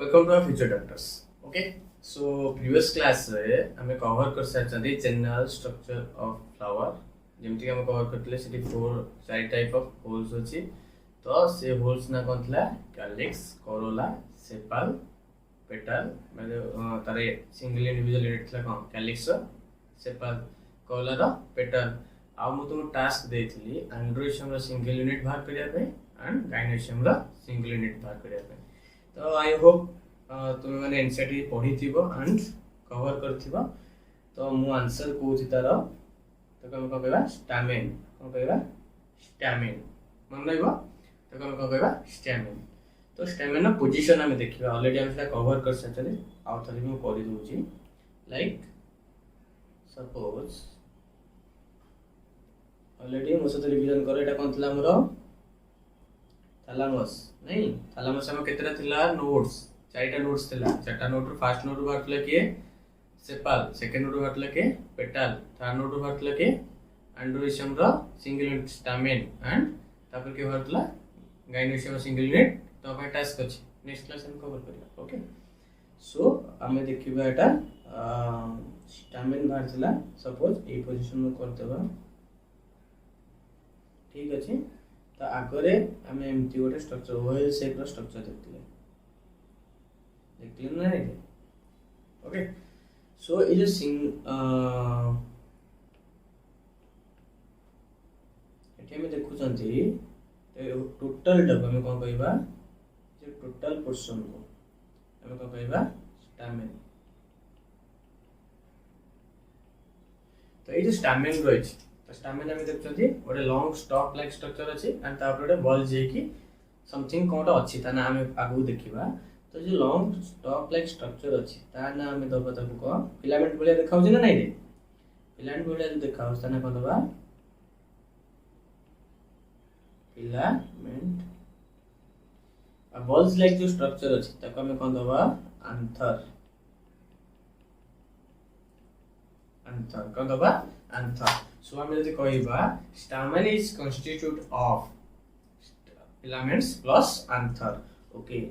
Welcome to our future doctors. Okay, so previous class रे हमें cover कर सारी जनरल स्ट्रक्चर ऑफ फ्लावर जेमती हम कवर करते से चार टाइप ऑफ होल्स अच्छी। तो से होल्स ना कौन था कैलिक्स, कोरोला, सेपाल, पेटल माने तारे सिंगल इंडिविजुअल यूनिट था कौन कैलिक्स, सेपाल, कोरोला, पेटल। आ मु तुम टास्क देइथिली एंड्रोइशियम रो सिंगल यूनिट बाहर करिया पे एंड गायनोशियम रो सिंगल यूनिट बाहर करिया पे। तो आई होप तुम्हें मैंने एनसीईआरटी पढ़ी थी एंड कवर कर। तो मु आंसर कहूँ तार तो कम कौन कह स्टामेन, कौन कह स्टामेन मन रहा। तो कम कौन कह स्टामेन। तो स्टामेन पोजीशन आम देखा ऑलरेडी आम कवर कर सारे आउ थे मुझे करदे लाइक सपोज ऑलरेडी मो सहित रिविजन कर। कौन था मोर थैलामस नहीं, थैलामस आम केतरा नोड्स चारटा नोड्स थिला। चारटा नोड फर्स्ट नोड बाहर किए सेपाल, सेकंड नोड बाहर किए पेटाल, थर्ड नोड बाहर किए एंड्रोइशियम रो सिंगल यूनिट स्टामेन एंड तापर के बाहर गायनोशियम सिंगल यूनिट। तो अपन टास्क अछि नेक्स्ट क्लास हम कवर करिया। ओके, सो आमे देखिबा एटा स्टामेन बाहर थिला। सपोज ए पोजीशन में कर देबा, ठीक अछि। तो आगरे आमे एमती गोटे स्ट्रक्चर ओएल शेप रो स्ट्रक्चर देखथिले ना रे। ओके, सो ये जो एठी हम देखुचंती टोटल डब हम कोन कहबा जे टोटल पोर्शन को हम कोन कहबा स्टामेन। तो ये जो स्टामेन रही तो स्टामेन हम देखुचंती गोटे लॉन्ग स्टॉक लाइक स्ट्रक्चर अछि एंड तापर गोटे बॉल जे की समथिंग कोनटा अछि ता ना हम आगु देखिबा। तो जो लॉन्ग स्टॉक लाइक स्ट्रक्चर अच्छी तार ना आम दबा ताको कौन फिलामेंट भाया देखा ना नहीं रे। फिलामेंट भाया जो देखा ना कौन दबा फिलामेंट। बॉल्स लाइक जो स्ट्रक्चर अच्छी ताको आम कौन दबा आंथर। आंथर कौन दबा आंथर। सो आम जदि कहबा stamen is constitute of filaments plus anther. Okay,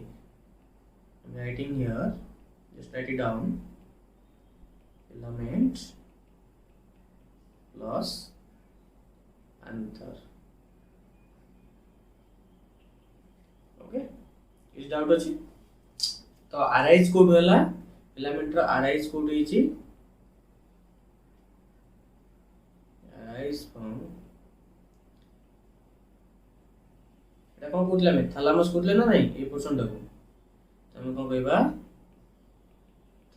I'm writing here, just write it down, filament plus anther. Okay, is doubt अछि। तो arise कोड वाला filament रो arise कोड होइछि arise from एटा कोन कोडला में थैलामस कोडले ना नहीं ए पोर्शन टाको तमे कोन कहबा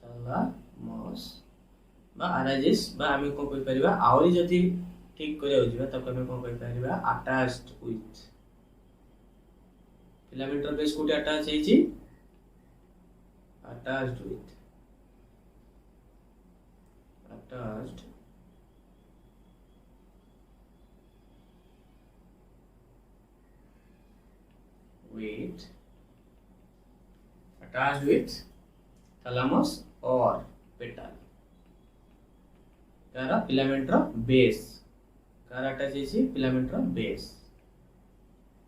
थैलामस बा अराइजिस बा हम कोन कहि परिबा आउरी जति ठीक करे होजिबा तब हम कोन कहि परिबा अटैच्ड विथ फिलामेंट बेस कोटी अटैच हेछि attached with attached with thalamus or petal कार फिलामेंट रो बेस कार अटैच हेछि फिलामेंट रो बेस।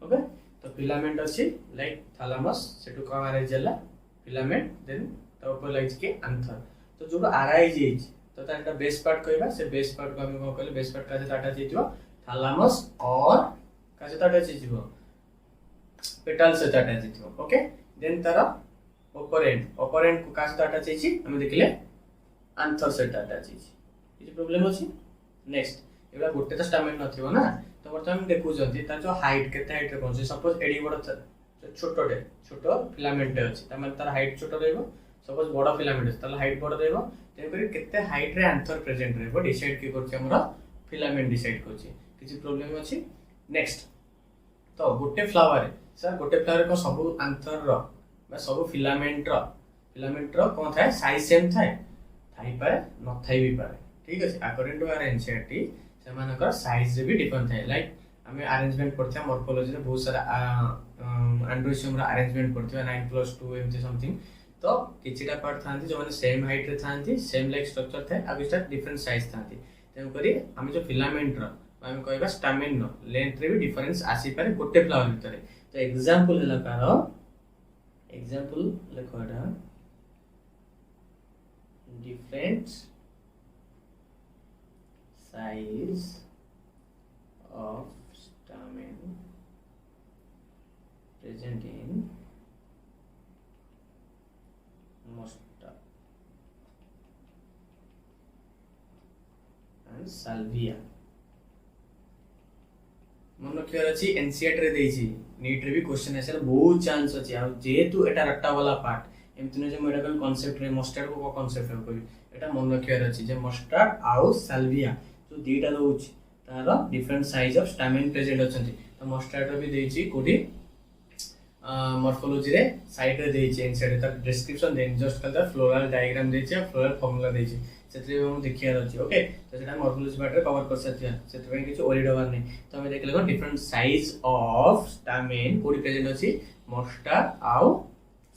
ओके, तो फिलामेंट अछि लाइक थैलामस सेटु का अराइज होला फिलामेंट देन तो ऊपर लाइज के आंथर। तो जो अराइज हेछि तो ताटा बेस पार्ट कहबा से बेस पार्ट को हम को कहले बेस पार्ट का से अटैच हेजिवो थैलामस और का से अटैच हेजिवो पेटल से अटैच हेजिवो। ओके, देन तारा ओपरेंट को का से अटैच हेछि हम देखले आंथर से अटैच हेछि। ये प्रॉब्लम अछि। नेक्स्ट एबा गोटे तो स्टामेन नथिबो ना। तो वर्तमान देखु जंती ता जो हाइट केते हाइट रे पहुंचे सपोज एडी बड़ छोटो फिलामेंट अछि त माने तार हाइट छोटो रहइबो। सपोज बड़ फिलामेंट अछि तार हाइट बड़ रहइबो। तेन करी केते हाइट रे आंथर प्रेजेंट रहइबो डिसाइड के करछि हमरा फिलामेंट डिसाइड करछि। किछि प्रॉब्लम अछि। नेक्स्ट तो गोटे फ्लावर सर गोटे फ्लावर को सब आंथर रो बा सब फिलामेंट रो कोन थाए साइज सेम थाए थाई पारे न थाई भी पारे। ठीक अछि, अकॉर्डिंग टू आवर एनसीईआरटी से मानकर साइज रे भी डिफरेंट थाए। लाइक हमें अरेंजमेंट पढ़थिया मॉर्फोलॉजी रे बहुत सारा एंड्रोइशियम रो अरेंजमेंट पढ़थिया 9+2 एमती समथिंग। तो किछिटा पार्ट थांती जो माने सेम हाइट रे थांती सेम लाइक स्ट्रक्चर थाए आ किछटा डिफरेंट साइज थांती। तेन करी हम जो फिलामेंट रो हम कहबा स्टामेन रो लेंथ रे भी डिफरेंस आसी पारे गोटे फ्लावर भितर। तो एग्जांपल हला कार एग्जांपल लिखो एटा different size of stamen present in mosta and salvia। मन रखियार अच्छी एनसीईआरटी रे देइछि, नीट रे भी क्वेश्चन आसे बहुत चांस अछि। आ जेहेतु एटा रट्टा वाला पार्ट एमति न जे मेडिकल कांसेप्ट रे मस्टर्ड को कांसेप्ट रे कोइ एटा मन रखियार अछि जे मस्टर्ड आउ साल्विया जो दीटा रहउछि तार different size of stamen present अछंती। तो मस्टर्ड रे भी देइछि कोठी मॉर्फोलॉजी रे साइड रे देइछि एनसीईआरटी तक डिस्क्रिप्शन देन जस्ट कल फ्लोरल डायग्राम देइछि और फ्लोरल फार्मूला देइछि सेतरे हम देखियार अछि। ओके तो सेटा मॉर्फोलॉजी पार्ट रे कवर कर सथिया सेते ପାଇଁ କିଛି ओरी डबार नै। तो हम देखले को डिफरेंट साइज ऑफ स्टामिन कोडी प्रेजेंट अछि मोस्टा आउ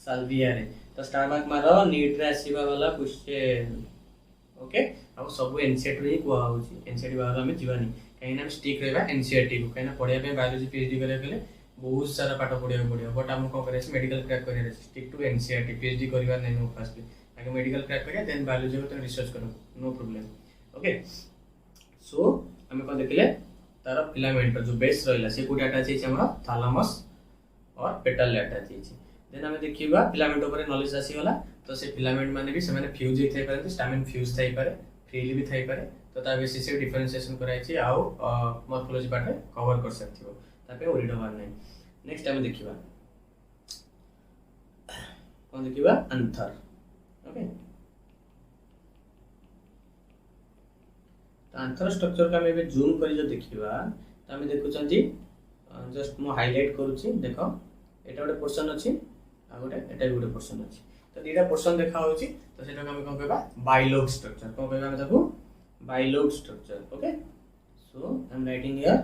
साल्विया रे। तो स्टार मार्क मारो नीट रे आसीबा वाला क्वेश्चन। ओके अब सब एनसीईआरटी रे को होउछि एनसीईआरटी बाहर हम जीवानी कहीं ना स्टिक रहबा एनसीईआरटी को कहीं ना पढिया पे बायोलॉजी पीएचडी करे गेले बहुत सारा पाठ पढिया पड़ियो बट हम को करे मेडिकल क्रैक करे स्टिक टू एनसीईआरटी पीएचडी करबा नै नो फर्स्ट आगे मेडिकल क्रैक करिया देन बायोलॉजी को रिसर्च करो नो प्रॉब्लम। ओके सो हमें को देखले तार फिलामेंट जो बेस रहला से कोडी अटैच छै हमरा थैलेमस और पेटल अटैच छै। देन हमें देखिबा फिलामेंट ऊपर नॉलेज आसी गला। तो से फिलामेंट माने भी से माने फ्यूज हे थाई पारे स्टामिन फ्यूज थाई पारे फ्रीली भी थाई पारे। तो ता बेसिस से डिफरेंशिएशन कराई छै आउ मॉर्फोलॉजी पार्ट में कवर कर सकथिबो तापे ओरी डबार नै। नेक्स्ट हमें देखिबा कोन देखिबा अंतर। ओके तो आंथर स्ट्रक्चर का हमें जूम करी जो देखिबा तो हमें देखुचंती जस्ट मो हाइलाइट करूची देखो एटा गोटे पोर्शन अछि आ गोटे एटा भी गोटे पोर्शन अछि। तो दीटा पोर्शन देखा होची तो सेटा हमें कोन कहबा बाइलोब स्ट्रक्चर कोन कहबा हम ताकू bilobe structure. Okay so I am writing here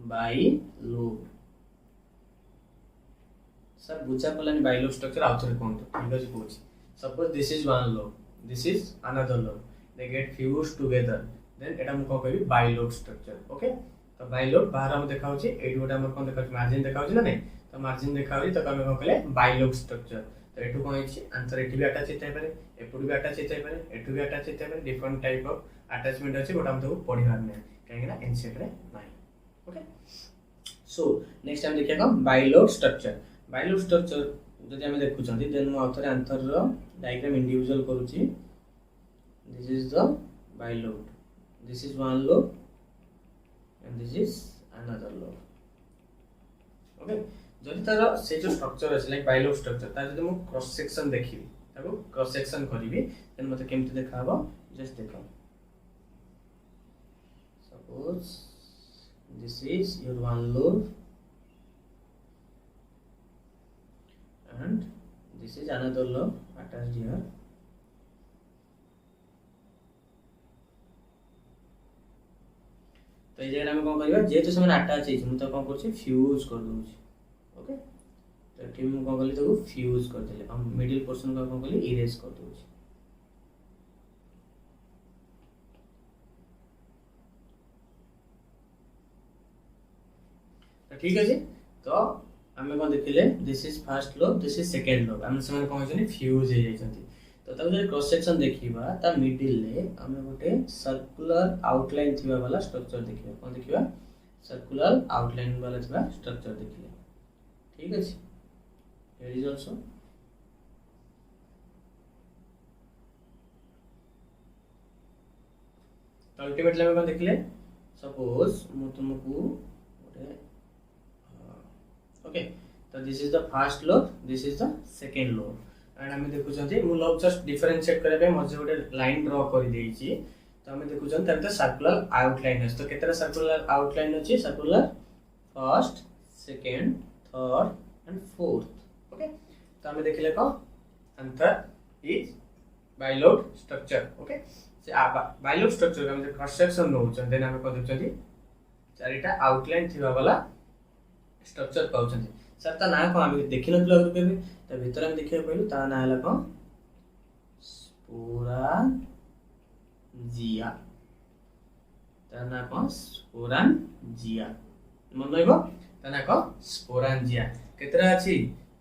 bilobe. Sir बुझा पलानी बाइलोब स्ट्रक्चर आउथरे कोन ठीक अछि कोछि suppose this is one lobe this is another lobe they get fused together then एटा हम को कहबी बाइलोब स्ट्रक्चर। ओके तो बाइलोब बाहर हम देखा होची एडी गोटा हमर कोन देखा मार्जिन देखा होची ना नहीं तो मार्जिन देखा होची तो हम को कहले बाइलोब स्ट्रक्चर। तो एटू कोन होची आंसर एटी भी अटैच हेतै पारे एपुड भी अटैच हेतै पारे एटू भी अटैच हेतै पारे डिफरेंट टाइप ऑफ अटैचमेंट अछि गोटा हम तो पढिबार नै काहे ना एनसीईआरटी रे नाही। ओके सो नेक्स्ट हम देखिया को बाइलोब स्ट्रक्चर। बाइलोब स्ट्रक्चर जदि हम देखुचंती देन मो आउथरे आंसर रो डायग्राम इंडिविजुअल करूची। This is the bilobe. This is one lobe, and this is another lobe. Okay. जदि तार से जो स्ट्रक्चर अछि लाइक बाइलोब स्ट्रक्चर तार जदि मु क्रॉस सेक्शन देखिबी ताको क्रॉस सेक्शन करिवि देन मते केमति देखाबो जस्ट देखो suppose this is your one lobe and this is another lobe attached here। तो ये जगह हम कोन करबा जेतु समान अटैच छै हम तो कोन करछि फ्यूज कर दूछि। ओके तो टीम हम कोन करली तो फ्यूज कर देले हम मिडिल पोर्शन का कोन करली इरेज कर दूछि। तो ठीक अछि तो हमें कोन देखिले this is first lobe this is second lobe हम समान कोन होछनी फ्यूज हे जाइछंती। तो तब जे क्रॉस सेक्शन देखिबा ता मिडिल ले हमें गोटे सर्कुलर आउटलाइन थिबा वाला स्ट्रक्चर देखिबा कोन देखिबा सर्कुलर आउटलाइन वाला थिबा स्ट्रक्चर देखिले ठीक अछि। हियर इज आल्सो अल्टीमेटली हमें कोन देखिले सपोज मु तुमको गोटे ओके तो this is the first lobe this is the second lobe and हमें देखुचंती मु लोब जस्ट डिफरेंशिएट करे पे मजे गोटे लाइन ड्रा कर देइची। तो हमें देखुचंती तब सर्कुलर आउटलाइन है तो केतरा सर्कुलर आउटलाइन अछि circular first second third and fourth. Okay तो हमें देखले को अंतर इज बाइलोब स्ट्रक्चर। ओके से बाइलोब स्ट्रक्चर हम क्रॉस सेक्शन नउचन देन हमें को देखुचंती चारिटा आउटलाइन थिबा वाला स्ट्रक्चर पाउचंती। सर ता ना को हम देखि नथलो अगर केबे त भीतर हम देखिया पहिलो ता ना हला को स्पोरांजिया ता ना को स्पोरांजिया मन लइबो ता ना को स्पोरांजिया केतरा अछि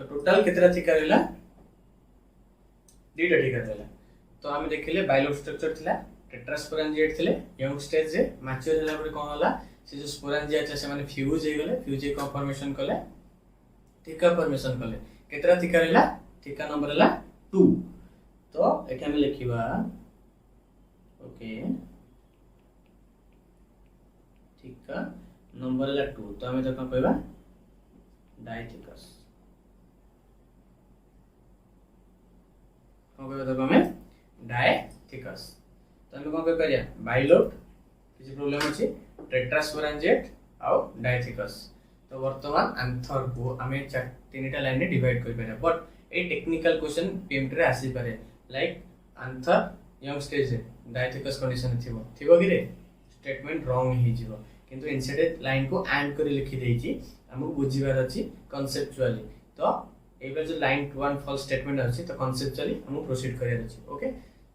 तो टोटल केतरा थिका रहला दीटा थिका रहला तो आमे देखिले बाइलोब स्ट्रक्चर थिला टेट्रास्पोरेंजिएट थिले यंग स्टेज रे मैच्योर होला पर कोन होला से जो स्पोरेंजिया से माने फ्यूज हे गले फ्यूज को फॉर्मेशन कले थिका फॉर्मेशन कले केतरा थिका रहला थिका नंबर रहला 2 तो एटा हम लिखिबा ओके थिका नंबर रहला 2 तो हमें तो कोन कहबा डायथिकस कोन कहबा तो हमें डायथिकस तो हम कोन कह परिया बाइलोब किसी प्रॉब्लम अछि टेट्रास्पोरेंजिएट आ डायथिकस तो वर्तमान आंसर को हमें तीनटा लाइन में डिवाइड कर परिया but a technical question PMT रे आसी पारे लाइक आंसर यंग स्टेज डायथिकस कंडीशन थिबो कि रे स्टेटमेंट रॉन्ग ही जीवो किंतु इनसेटेड लाइन को एंड कर लिखि देछि हमहु बुझिबार अछि कॉन्सेप्चुअली तो एबे जो लाइन 1 फॉल्स स्टेटमेंट अछि तो कॉन्सेप्चुअली हमहु प्रोसीड करिया अछि ओके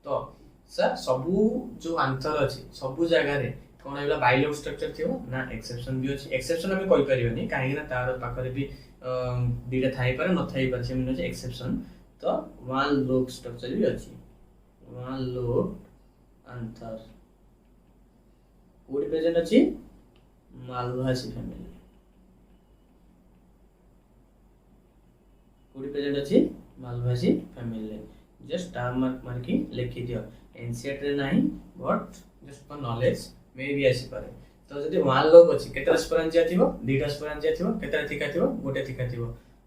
तो सर सबु जो आंसर अछि सबु जगह रे कोन एबला बाइलोब स्ट्रक्चर थिबो ना एक्सेप्शन भी अछि एक्सेप्शन हम कहि परिबनी काहे ना तार पाखरे भी दीटा थाई पारे न थाई पारे सेमिन अछि एक्सेप्शन तो वन लोब स्ट्रक्चर भी अछि वन लोब आंसर कोडी प्रेजेंट अछि मालभासी फैमिली कोडी प्रेजेंट अछि मालभासी फैमिली जस्ट टर्म मार्क की लिखि दियो एनसीईआरटी रे नाही बट जस्ट फॉर नॉलेज मे भी आसी पारे तो जदि वन लोब अछि केतरा स्पोरेंजिया थिबो दीटा स्पोरेंजिया थिबो केतरा थिका थिबो गोटे थिका थिबो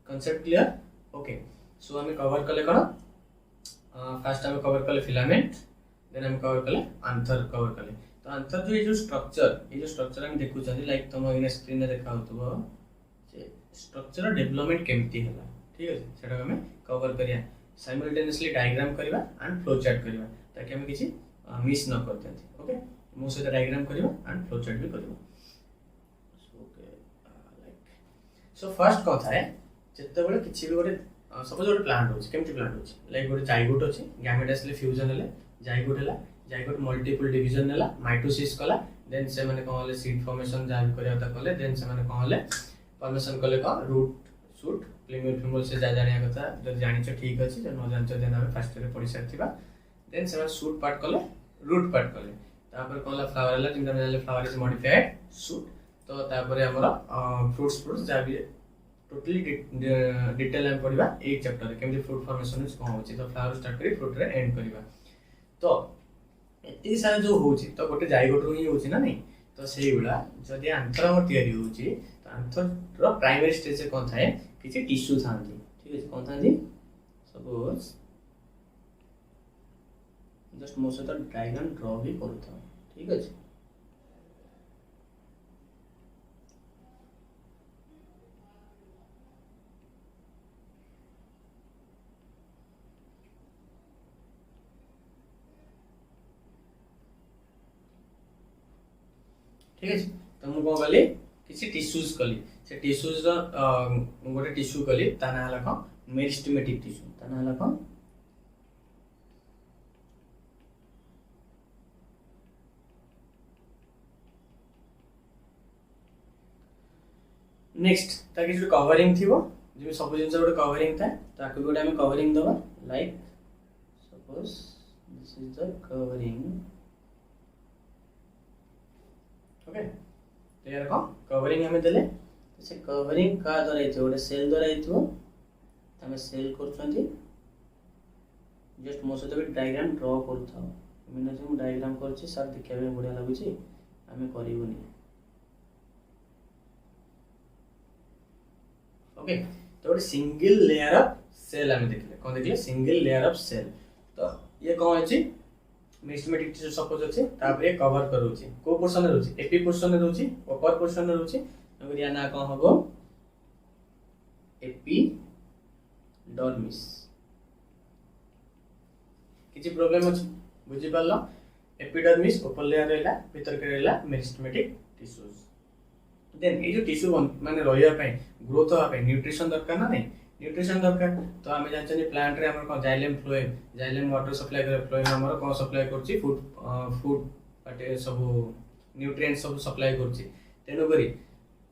कांसेप्ट क्लियर ओके सो हमें कवर करले कोन फर्स्ट हमें कवर करले फिलामेंट देन हमें कवर करले आंसर कवर करले तो आंसर जो ये जो स्ट्रक्चर हम देखु छथि लाइक तुम इन स्क्रीन रे देखाउतबो जे स्ट्रक्चर डेवलपमेंट केमती हैला ठीक है सेटा हमें कवर करिया साइमल्टेनियसली डायग्राम करबा एंड फ्लो चार्ट करबा ताकि हम किछि मिस न करते ओके मो से डायग्राम करबा एंड फ्लो चार्ट भी करबा ओके लाइक सो फर्स्ट कथा है जत्ते बेले किछि भी गोटे सपोज गोटे प्लांट होछि केमती प्लांट होछि लाइक गोटे जाइगोट होछि गैमेटासली फ्यूजन हले जाइगोट हला जाइगोट मल्टीपल डिवीजन हला माइटोसिस कला देन से माने कोन हले सीड फॉर्मेशन जान करिया कले देन से माने कोन हले फॉर्मेशन कले का रूट शूट प्लेम्यूल फिमोल से जा जानिया कथा जब जानि छ ठीक अछि जब न जानि छ देन हम फर्स्ट रे पढि सारथिबा देन से माने शूट पार्ट कले रूट पार्ट कले तापर कोन हला फ्लावर हला जिम जानिले फ्लावर इज मॉडिफाइड शूट तो तापर हमर फ्रूट्स जा भी टोटली डिटेल हम पढिबा एक चैप्टर केमति फ्रूट फॉर्मेशन इज कोन होछि तो फ्लावर स्टार्ट करी फ्रूट रे एंड करिबा तो एति सारा जो होछि तो गोटे जाइगोट रो ही होछि ना नहीं तो सेही गुला जदि आंसर हम तयारी होछि तो आंसर रो प्राइमरी स्टेज से कोन थाए किछि टिश्यू थांती ठीक है कोन थांती सपोज जस्ट मो से तो डायग्राम ड्रॉ भी करता ठीक है ठीक है तो मु कोन कली किसी टिश्यूज कली से टिश्यूज रो गोटे टिश्यू कली ता ना हला कोन मेरिस्टेमेटिक टिश्यू ता ना हला कोन नेक्स्ट ताकि जो कवरिंग थिबो जे सब जिंस गोटे कवरिंग था ताकि गोटे हम कवरिंग दबा like suppose this is the covering okay तो यार को कवरिंग हमें देले से कवरिंग का द्वारा इथो गोटे सेल द्वारा इथो हमें सेल करछंती जस्ट मो से तो डायग्राम ड्रॉ करथाओ मिनो जे डायग्राम करछि सर देखिया में बढ़िया लागु छी हमें करिवनी ओके तो गोटे सिंगल लेयर ऑफ सेल हमें देखले कोन देखले सिंगल लेयर ऑफ सेल तो ये कोन अछि मेरिस्टेमेटिक टिश्यू सपोज अछि तापरे कवर करूछि को पोर्शन रे रहछि एपी पोर्शन रे रहछि अपर पोर्शन रे रहछि अगर या ना कोन हबो एपिडर्मिस किछि प्रॉब्लम अछि बुझि पालो एपिडर्मिस ऊपर लेयर रहला भीतर के रहला मेरिस्टेमेटिक टिश्यूज देन ए जो टिश्यू माने रहिया पय ग्रोथ होआ पय न्यूट्रिशन दरकार ना नहीं न्यूट्रिशन दरकार तो आमे जानछनी प्लांट रे हमर को xylem phloem xylem water supply करे फ्लोएम हमर को सप्लाई करछि फूड पाटे सब न्यूट्रिएंट सब सप्लाई करछि तेनो करी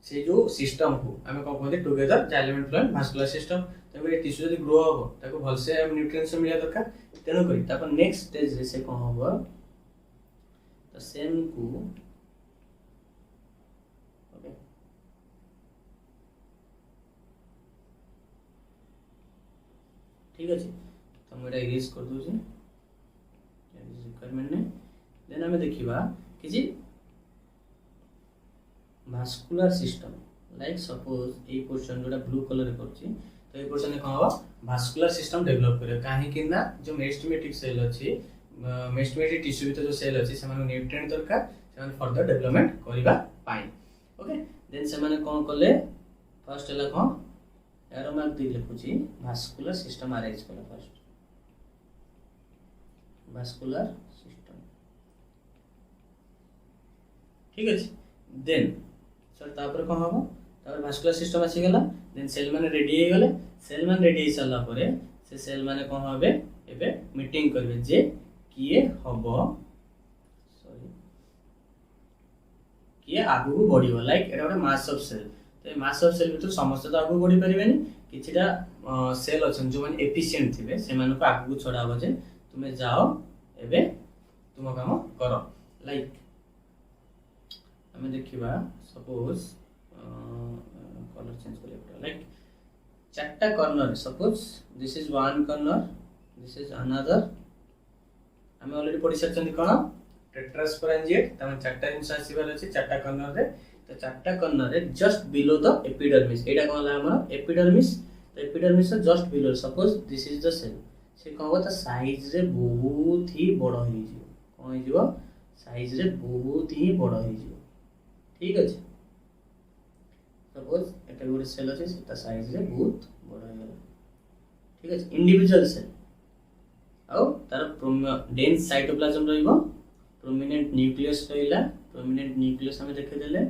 से जो सिस्टम को आम कौन कहते together xylem and phloem vascular system. तेणुक टिश्यू जब ग्रो हम ताको भलसे न्यूट्रिएंट्स मिलवा दरकार। तेणुक नेक्स्ट स्टेज से कौन हम तो सेम को ओके ठीक अच्छे तो मुझे इरेज कर दूसरी रिक्वायरमेंट नहीं। देन आम देखा कि भास्कुलर सिस्टम लाइक सपोज ये पोर्शन जो ब्लू कलर कर तो ये पोर्शन कौन हम भास्कुलर सिस्टम डेवलप कर कहीं जो मेरिस्टेमेटिक सेल अच्छी मेरिस्टेमेटिक टिश्यू भीतर जो सेल अच्छी से न्यूट्रिएंट दरकार से फर्दर डेवलपमेंट करने ओके। देन से कौन कले फर्स्ट है कौन arrow mark the लिखुची vascular system arrange कला फर्स्ट भास्कुलर सिस्टम ठीक अच्छे। देन सर तापर कौन हम तापर भास्कुलर सिस्टम आसीगला। देन सेल मैंने रेडी हो गले सेल मैंने रेडी हो सारा पर से सेल मैंने कौन हम एबे मीटिंग करेंगे जे किए हम सॉरी किए आगू बढ़ लाइक एटा गोटे मास ऑफ सेल तो मास ऑफ सेल भीतर समस्त तो आगू बढ़ी पारे किछिटा सेल अच्छा जो मैंने एफिशिएंट थे से आगू छड़ा हम जे तुम्हें जाओ एबे तुम काम कर लाइक आम देखा सपोज कलर चेंज कर लाइक चार्टा corner suppose this is one corner this is another आम ऑलरेडी पढ़ी सारी कौन टेट्रास्पोरेंजिएट तमें चार्टा जिन आसबार अच्छे चार्टा कॉर्नर रे तो चार्टा कॉर्नर रे जस्ट बिलो द एपिडर्मिस एटा कौन हमर एपिडर्मिस तो epidermis just below suppose this is the cell से कौन हम साइज रे बहुत ही बड़ हो कौन हो साइज रे बहुत ही बड़ हो ठीक अच्छे। सपोज एटा गोटे सेल अच्छे से साइज रे बहुत बड़ हो ठीक अच्छे इंडिविजुअल सेल आउ तार डेन्स साइटोप्लाज्म रहिबो प्रोमिनेंट न्यूक्लियस रहिला प्रोमिनेंट न्यूक्लियस हमें देखिदेले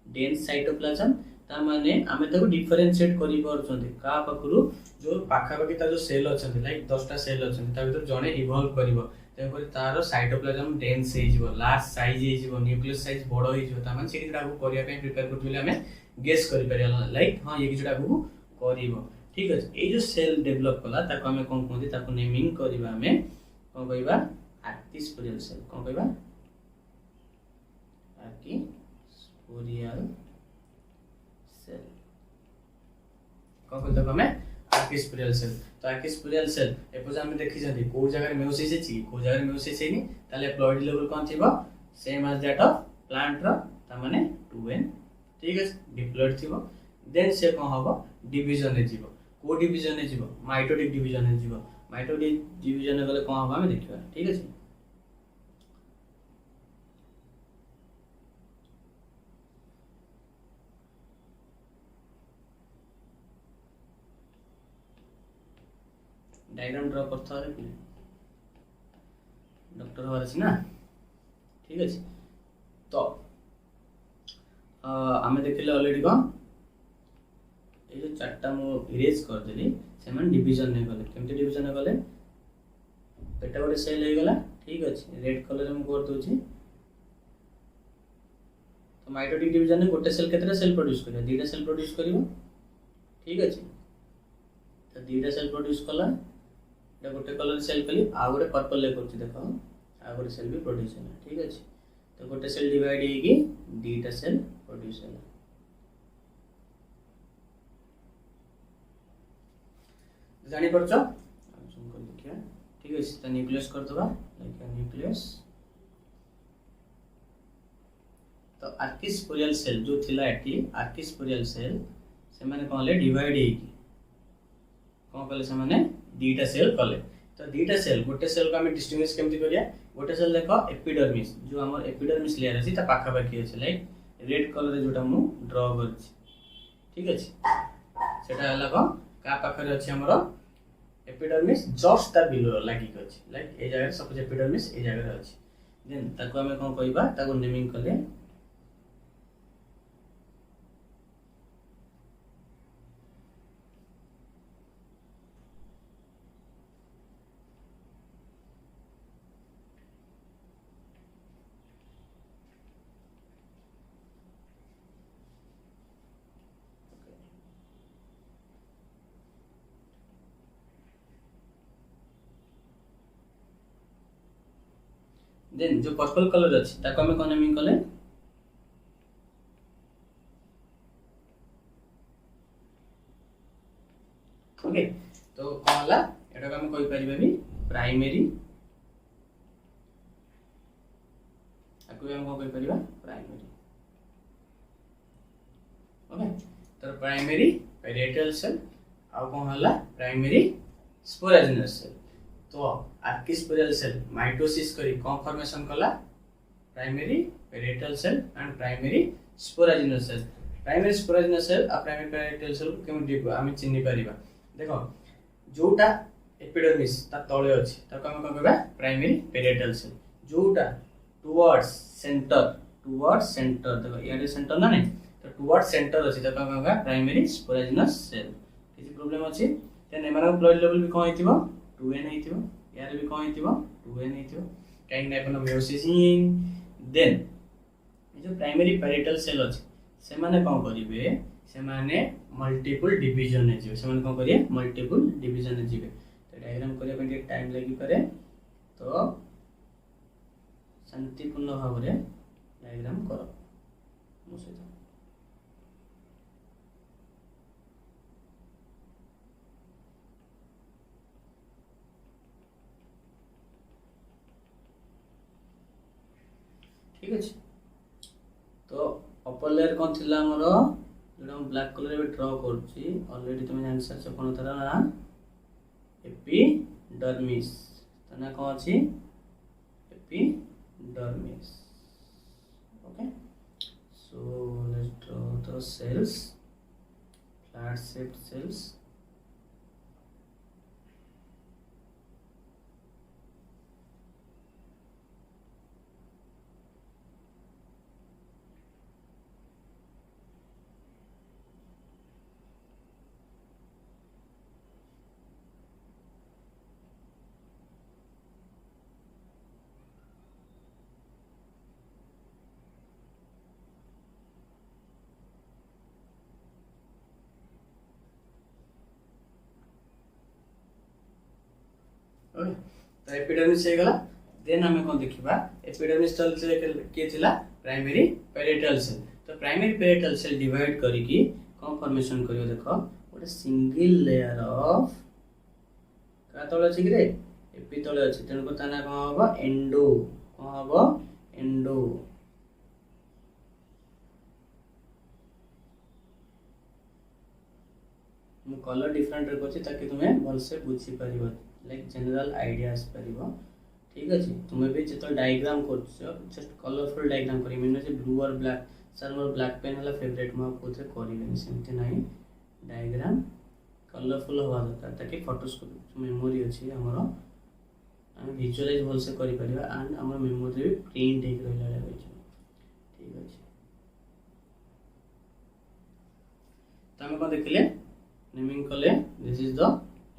डेन्स साइटोप्लाज्म ता माने आमे ताको डिफरेंशिएट करि परछन्ती का पाखरु जो पाखापाखि ता जो सेल अछन्ती लाइक 10टा सेल अछन्ती ता भीतर जणे इवॉल्व करिवो तेनकरी तार साइटोप्लाज्म डेन्स हे जिवो लार्ज साइज हे जिवो न्यूक्लियस साइज बडो हे जिवो ता माने सेठी आगु करिया पे प्रिपेयर करथुले आमे गेस करि परिया लाइक हां ये किछटा आगु करिवो ठीक अछि। ए जो सेल डेवलप कला ताको आमे कोन कोन ताको नेमिंग करिबा आमे कोन कहिबा आर्किस्पोरियल सेल कोन कहिबा आर्किस्पोरियल सेल कौन कहते हमें आर्किस्पोरियल सेल तो आर्किस्पोरियल सेल एपोज हम देखि जदी को जगह रे मेयोसिस अछि को जगह रे मेयोसिस हेनी ताले प्लॉइड लेवल कोन थिबो same as that of plant रो ता माने 2n ठीक है डिप्लॉइड थिबो। देन से कोन हबो डिवीजन रे जीवो को डिवीजन रे जीवो माइटोटिक डिवीजन रे जीवो माइटोटिक डिवीजन रे गले कोन हबो हम देखिबा ठीक है। डायग्राम ड्रॉ करता है कि डॉक्टर हमारे छी ना ठीक है। तो आमे देखिले ऑलरेडी कौन ये जो चार्टा मु इरेज कर देली से मन डिवीजन ने गले केमते डिवीजन ने गले एटा गोटे सेल हे गला ठीक अछि रेड कलर में कर दोची तो माइटोटिक डिवीजन ने गोटे सेल केतरा सेल प्रोड्यूस करियो दीटा सेल प्रोड्यूस करियो ठीक अछि तो दीटा सेल प्रोड्यूस कला गोटे कलर सेल कली आ गोटे पर्पल ले करछि देखो आ गोटे सेल भी प्रोड्यूस होला ठीक अछि। तो गोटे सेल डिवाइड हेगी दीटा सेल प्रोड्यूस होला जानि परछो हम कर देखिया ठीक अछि। त न्यूक्लियस कर दबा लाइक न्यूक्लियस तो आर्किस्पोरियल सेल जो थिला एटी आर्किस्पोरियल सेल से माने कोन ले डिवाइड हेगी कौन कले से माने दीटा सेल कले तो दीटा सेल गोटे सेल को हमें डिस्टिंग्विश केमती करिया गोटे सेल देखो एपिडर्मिस जो हमर एपिडर्मिस लेयर अछि ता पाखा पाखी अछि लाइक रेड कलर जोटा मु ड्रॉ करछि ठीक अछि सेटा हला को का पाखरे अछि हमर एपिडर्मिस जस्ट ता बिलो लागि अछि लाइक ए जगह सपोज एपिडर्मिस ए जगह अछि देन ताको हमें कोन कहिबा ताको नेमिंग कले देन जो पर्पल कलर अच्छी ताको हमें कौन नेमिंग कले ओके तो कौन हला एटा को हम कहि परिबे भी प्राइमरी आकु हम कहि परिबा प्राइमरी ओके तो प्राइमरी पेरिएटल सेल आ कौन हला प्राइमरी स्पोराजिनस सेल तो आर्किस्पोरियल सेल माइटोसिस करी कौन फॉर्मेशन कला primary parietal cell and primary sporogenous cell primary sporogenous cell आ प्राइमरी पेरिएटल सेल केमि हम चिन्हि परिबा देखो जोटा एपिडर्मिस ता तळे अछि ताको हम कहबा प्राइमरी पेरिएटल सेल जोटा टुवर्ड्स सेंटर देखो याडे सेंटर ना नहीं तो टुवर्ड्स सेंटर अछि ताको हम कहबा प्राइमरी स्पोराजिनस सेल किसी प्रॉब्लम अछि तेन एमार ब्लड लेवल भी कोन हेतिबो 2n हेतिबो यार भी कोन हेतिबो 2n हेतिबो काइन टाइप ऑफ मेयोसिस देन जो प्राइमरी पेरिएटल सेल अछि से माने कोन करिवे से माने मल्टीपल डिवीजन ने जीवे से माने कोन करिए मल्टीपल डिवीजन ने जीवे तो डायग्राम करिया पे टाइम लागि पारे तो शांतिपूर्ण भाव रे डायग्राम करो मो सहित ठीक अछि तो अपर लेयर कोन थिला हमरो जोडा हम ब्लैक कलर में ड्रा करछि ऑलरेडी तुम जान सच कोन तरह ना एपिडर्मिस तना कोन अछि epidermis okay so let's draw the cells flat shaped cells okay तो एपिडर्मिस हे गला देन हमें कोन देखिबा एपिडर्मिस सेल से के थिला प्राइमरी पेरिएटल सेल तो प्राइमरी पेरिएटल सेल डिवाइड करी की कोन फॉर्मेशन करियो देखो ओटे सिंगल लेयर ऑफ का तळे अछि रे एपी तळे अछि तेन को ताना कोन हबो एंडो कोन हबो एंडो मु कलर डिफरेंट रखछि ताकि तुम्हें भल से बुझी परिबो लाइक जनरल आइडियाज परिबो ठीक अछि तुम्हें भी जेतो डायग्राम करछो जस्ट कलरफुल डायग्राम करी मिनो जे ब्लू और ब्लैक सर मोर ब्लैक पेन हला फेवरेट म कोथे करिबेनी सेमते नाही डायग्राम कलरफुल होवा दरकार ताकि फोटोस्कोप मेमोरी अछि हमरो हम विजुअलाइज भल से करि परिबा एंड हमर मेमोरी भी प्रिंट हेक रहला रहै छै ठीक अछि तमे को देखले नेमिंग कले दिस इज द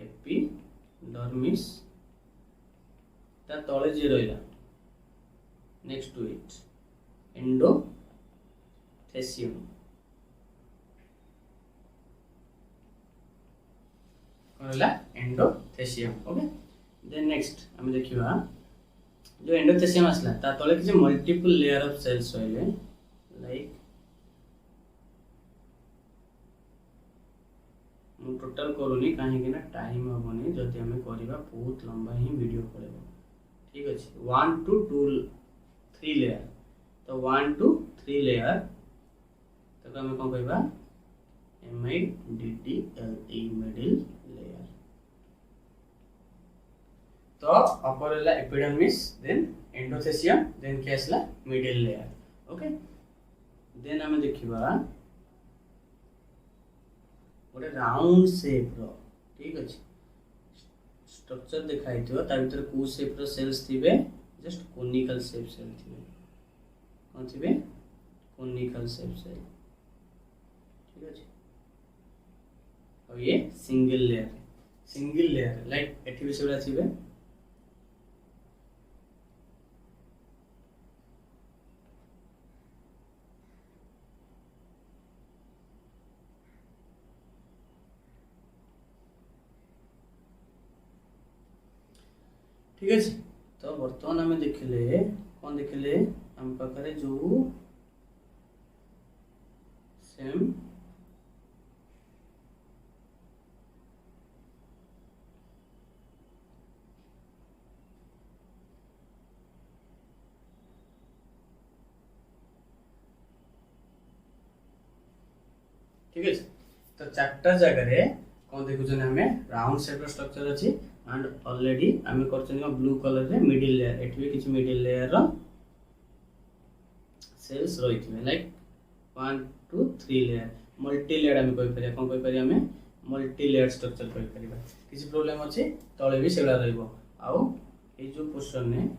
एपिडर्मिस ता तळे जे रहला नेक्स्ट टू इट एंडोथेसियम कहला एंडोथेसियम ओके देन नेक्स्ट हम देखिबा जो एंडोथेसियम असला ता तळे कि मल्टीपल लेयर ऑफ सेल्स होइले लाइक मु टोटल करूनी काहे कि ना टाइम होबनी जति हमें करिबा बहुत लंबा ही वीडियो पड़ेबो ठीक अछि 1 to 2 3 लेयर तो 1 to 3 लेयर तो हमें कोन कहबा MIDDLE मिडिल लेयर तो अपर हला एपिडर्मिस देन एंडोथेसियम देन केसला मिडिल लेयर ओके देन हमें देखिबा गोटे राउंड शेप रो ठीक अछि स्ट्रक्चर देखाई थियो ता भीतर को शेप रो सेल्स थिबे जस्ट कोनिकल शेप सेल थिबे कोन थिबे कोनिकल शेप सेल ठीक अछि और ये सिंगल लेयर लाइक एठी भी सेला थिबे ठीक है तो बर्तमान आम देखिले कौन देखिले आम पाखे जो सेम ठीक है। तो चार्टा जगह कौन देखुन आम राउंड शेप स्ट्रक्चर अच्छी एंड ऑलरेडी आम कर ब्लू कलर रे मिडिल लेयर एटी किसी मिडिल लेयर रो सेल्स रही थे लाइक 1 2 3 लेयर मल्टी लेयर आम कह कौन कह आम मल्टी लेयर स्ट्रक्चर कह किसी प्रोब्लेम अच्छी तले भी सेगुड़ा रहा जो पोर्शन ने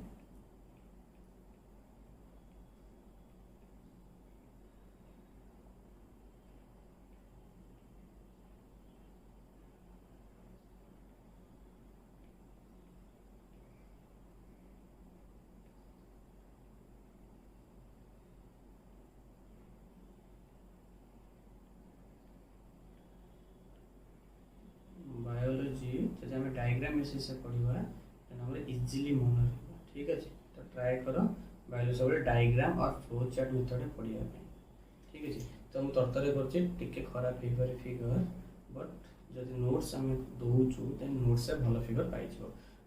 जब आम डायग्राम से पढ़ा इजिली मन रहा ठीक अच्छे। तो ट्राए कर बायोलॉजी सब डायग्राम और फ्लो चार्ट मेथड पढ़ा ठीक अच्छे। तो मुझे तरतर कर खराब फिगर बट जब नोट्स आम दौचु देन नोट्स से भल फिगर पाई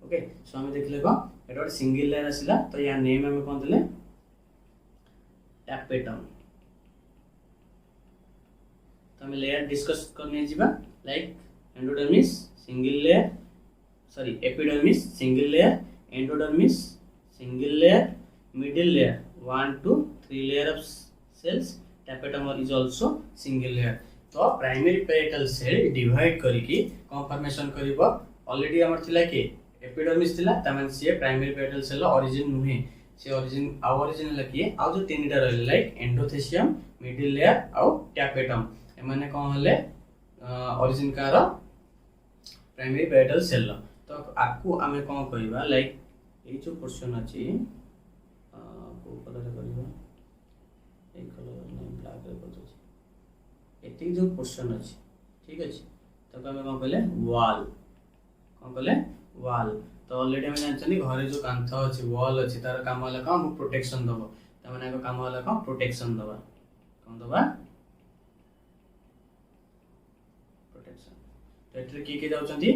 ओके। सो आम देखिले कौन ये गोटे सिंगल लेयर आसला तो या नेम आम कौन देले टैपेटम। तो आम लेयर डिस्कस करने जीवा like endodermis single layer sorry epidermis single layer endodermis single layer middle layer 1 2 3 layer of cells tapetum is also single layer. तो प्राइमरी पेरिटल सेल डिवाइड करिकी कौन फॉर्मेशन करिवो ऑलरेडी हमर थिला के एपिडर्मिस थिला तमन से प्राइमरी पेरिटल सेल ओरिजिन नुहे से ओरिजिन लकी आ जो तीनटा रहले लाइक एंडोथेशियम मिडिल लेयर आ टैपेटम ए माने कौन हले ओरिजिन कार प्राइमरी पेरिटल सेल। तो आपको आमे कौन कहवा लाइक ये जो पोर्शन अच्छी को कलर करवा ए कलर नहीं ब्लैक रे कर एति जो पोर्शन अच्छी ठीक अच्छे। तो आम कौन कहले वॉल कौन कहले वॉल। तो ऑलरेडी आम जानते घरे जो कांथ अच्छी वॉल अच्छी तार काम है कौन प्रोटेक्शन दब तमाने काम है कौन प्रोटेक्शन दबा कौन दबा प्रोटेक्शन। तो ये किए जाउछंती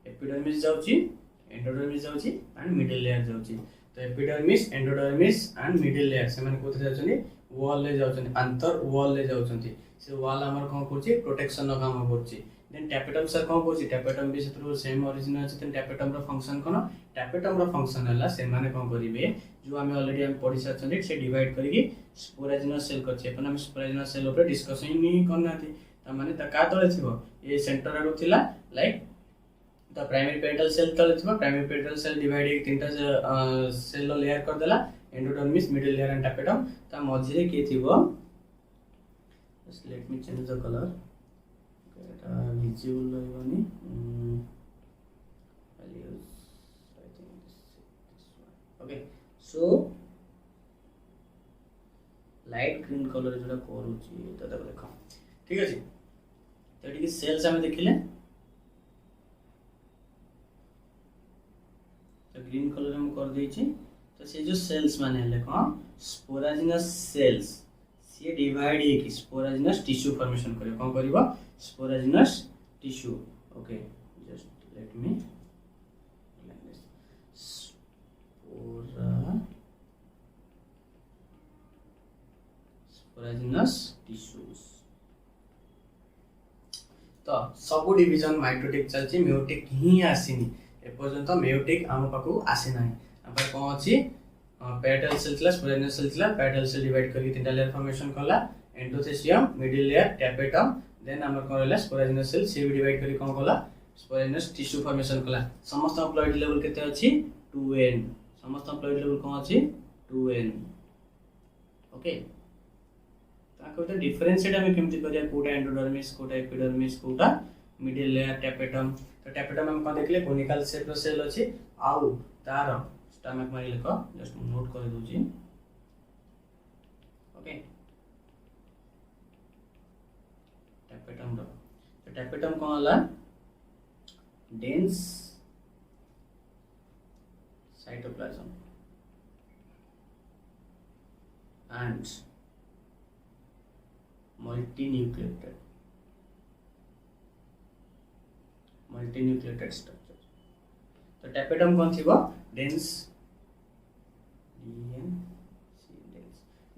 एपिडर्मिस जाउची एंडोडर्मिस जाउची एंड मिडिल लेयर जाउची। तो epidermis endodermis and middle layer से माने कोथे जाउछंती वॉल ले जाउछंती अंतर वॉल ले जाउछंती से वॉल हमर कोन करची प्रोटेक्शन नो काम करची। देन टैपेटम सर कोन करची टैपेटम भी सेतरो सेम ओरिजिन अछि। देन टैपेटम रो फंक्शन कोन टैपेटम रो फंक्शन हला से माने कोन करिवे जो हमें ऑलरेडी हम पढ़ी साचंती से डिवाइड करिकी स्पोराजिनस सेल करची अपन हम स्पोराजिनस सेल ऊपर डिस्कशन ही करनाती त माने त का तळे थिबो ये सेंटर आडू थिला like the primary parietal cell तले थिबो प्राइमरी पेरिटल सेल डिवाइड एक तीनटा सेल लेयर कर देला endodermis middle layer and tapetum ता मझिरे के थिबो just let me change the colour एटा विजिबल रहबनी values I think this one okay so light green colour जोड़ा करूची तो देखो ठीक अछि। तो एटी सेल्स हम देखिले तो ग्रीन कलर हम कर देछि। तो से जो सेल्स माने हले कोन स्पोराजिनस सेल्स से डिवाइड हे कि स्पोराजिनस टिश्यू फॉर्मेशन करे कोन करबो sporogenous tissue okay just let me like this sporogenous tissues. तो सब डिवीजन माइटोटिक चलची मेयोटिक ही आसीनी एपर्यंत मेयोटिक आम पाखु आसी ना आपर कौन अच्छी पेरिटल सेल थिला स्पोराजिनस सेल थिला पेरिटल सेल डिवाइड करके तीनटा लेयर फॉर्मेशन कला endothecium middle layer tapetum then आमर कोन रहला स्पोराजिनस सेल से डिवाइड करके कोन कला स्पोराजिनस टिश्यू फॉर्मेशन कला। समस्त फ्लूइड लेवल केते अछि 2n समस्त फ्लूइड लेवल कोन अछि 2n ओके। ताको तो डिफरेंशिएट हम केमति करिया कोटा एंडोडर्मिस कोटा एपिडर्मिस कोटा मिडिल लेयर टैपेटम। तो टैपेटम हम कोन देखले कोनिकल शेप रो सेल अछि आउ तार स्टमक मारि लेख जस्ट नोट कर दोजी ओके टैपेटम रो। तो टैपेटम कोन हला dense cytoplasm and multinucleated structure. तो टैपेटम कौन थी वो डेंस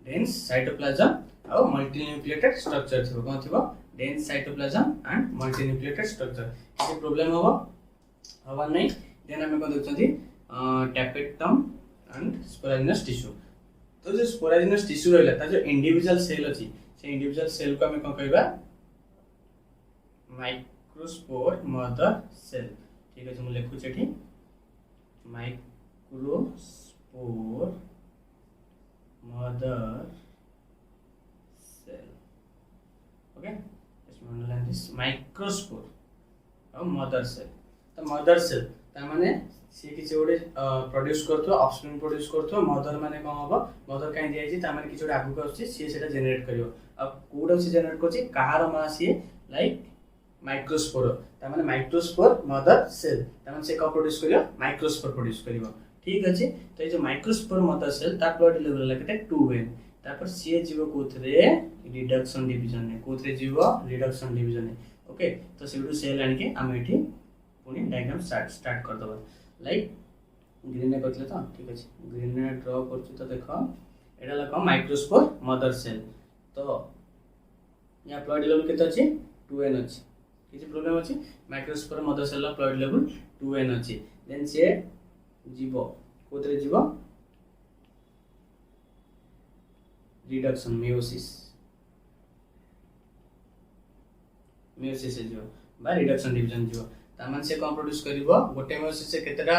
डेंस साइटोप्लाज्म और मल्टीन्यूक्लिएटेड स्ट्रक्चर थी कौन थी वो dense cytoplasm and multinucleated structure किसी प्रॉब्लम हो हवा नहीं देन हमें कौन देखछंती टैपेटम एंड स्पोराजिनस टिश्यू तो जो स्पोराजिनस टिश्यू रहला ता जो इंडिविजुअल सेल अछि से इंडिविजुअल सेल को हमें कौन कहबा माइक्रोस्पोर मदर सेल ठीक है मैं लिखु छेठी microspore mother cell okay just underline this microspore और mother cell तो mother cell ता माने से किछ ओडे प्रोड्यूस करथो ऑफस्प्रिंग प्रोड्यूस करथो मदर माने कोन हबो मदर काई दिया छि ता माने किछ ओडे आगु को आछि से सेटा जनरेट करियो अब कोड से जनरेट करछि कहार मा से लाइक माइक्रोस्पोर ता माने माइक्रोस्पोर मदर सेल ता माने से का प्रोड्यूस करियो माइक्रोस्पोर प्रोड्यूस करियो ठीक अछि तो ये जो माइक्रोस्पोर मदर सेल ता ब्लड लेवल लगते 2n तापर सी जीव कोथरे रिडक्शन डिवीजन ने कोथरे जीव रिडक्शन डिवीजन ने ओके तो सेडू सेल आनि के हम एठी पुनी डायग्राम स्टार्ट कर दबा लाइक ग्रीन ने करथले तो ठीक अछि ग्रीन ने ड्रा करछु तो देखो एडा लका माइक्रोस्पोर मदर सेल तो या ब्लड लेवल केते अछि 2n अछि किछि प्रॉब्लम अछि माइक्रोस्पोर मदर सेल ला ब्लड लेवल 2n अछि देन से जीव कोथरे जीव रिडक्शन मियोसिस जीव बा रिडक्शन डिवीजन जीव तामान से कौन प्रोड्यूस करिवो गोटे मियोसिस से केतेटा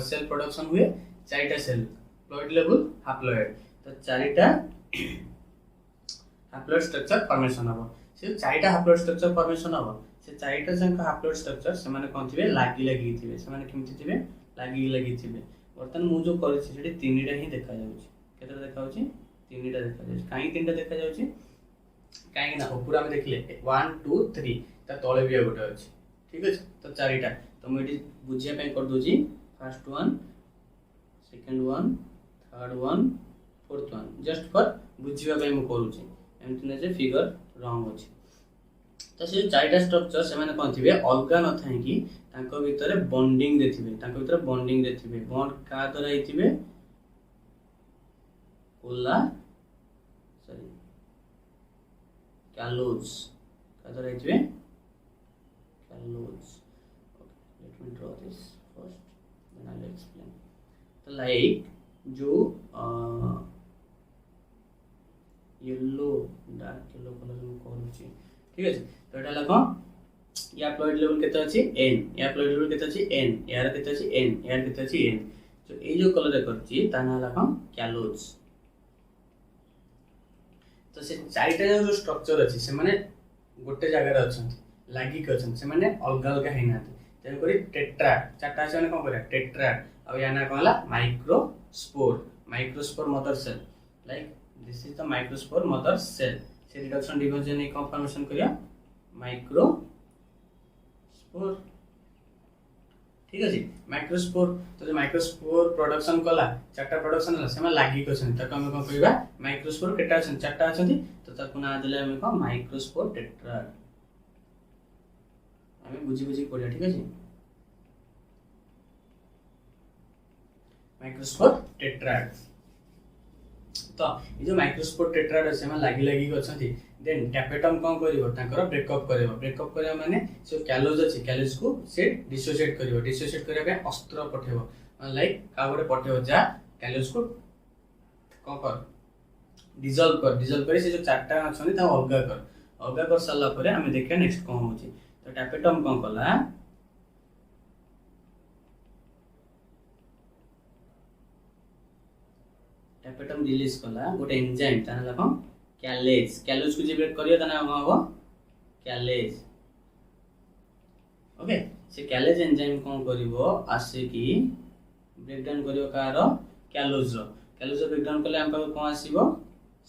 सेल प्रोडक्शन हुए चारिटा सेल प्लॉइड लेवल हाप्लॉइड तो चारिटा हाप्लॉइड स्ट्रक्चर फॉर्मेशन हबो से चारिटा हाप्लॉइड स्ट्रक्चर फॉर्मेशन हबो से चारिटा जंक हाप्लॉइड स्ट्रक्चर से माने कोन थिबे लागी थिबे से माने केमति थिबे लागी थिबे बर्तन मु जो करछि सेठी तीनटा ही देखा जाउछि केतरा देखा जाउछि तीनटा देखा जाउछि काई तीनटा देखा जाउछि काई ना ऊपर हम देखले 1 2 3 ता तळे भी गोटे अछि ठीक अछि तो चारिटा तो मु एठी बुझिया पे कर doji first one second one third one fourth one just for बुझिया पे मु करूछि एमति ने जे फिगर रॉन्ग अछि तो से चारिटा स्ट्रक्चर से माने कोन थिबे अलगा न थाई कि तांको भीतर बॉन्डिंग देथिबे बॉन्ड का द्वारा हिथिबे कोला सॉरी कैलोज का द्वारा हिथिबे callose okay let me draw this first then I will explain तो लाइक जो येलो डार्क येलो कलर में करूची ठीक है तो एटा लखो या प्लॉइड लेवल केते अछि n या प्लॉइड लेवल केते अछि n यार केते अछि n यार केते अछि n तो ए जो कलर करछि ता ना लखो कैलोज तो से चारिटा जो स्ट्रक्चर अछि से माने गोटे जगह रे अछन लागि के अछन से माने अलग अलग हैना ते करी टेट्रा चारटा से माने कोन करे टेट्रा अब या ना कहला microspore mother cell like this is the microspore mother cell से रिडक्शन डिवीजन ए फॉर्मेशन करिया माइक्रोस्पोर ठीक अछि माइक्रोस्पोर तो जो माइक्रोस्पोर प्रोडक्शन कला चारटा प्रोडक्शन हला सेमा लागि को छन त हम कोन कहबा माइक्रोस्पोर केटा छन चारटा छथि तो ताकू ना देले हम को माइक्रोस्पोर टेट्रा हमें बुझी पड़िया ठीक अछि माइक्रोस्पोर टेट्रा तो ये जो माइक्रोस्पोर टेट्राड से हम लागि को छथि देन टैपेटम कोन करिवो ताकर ब्रेकअप करिवो माने से कैलोज अछि कैलोज को से डिसोसिएट करिया पे अस्त्र पठेबो लाइक का गोटे पठेबो जा कैलोज को कर डिसॉल्व कर से जो चारटा अछनी ता अलगा कर साला परे हम देखा नेक्स्ट कोन होची तो टैपेटम कोन कला टैपेटम रिलीज कला गोटे एंजाइम ताना लखम कैलेज को जे ब्रेक करियो तना हो कैलेज ओके से कैलेज एंजाइम कोन करिवो आसे कि ब्रेक डाउन करियो कार कैलोज ब्रेक डाउन करले हम कोन आसीबो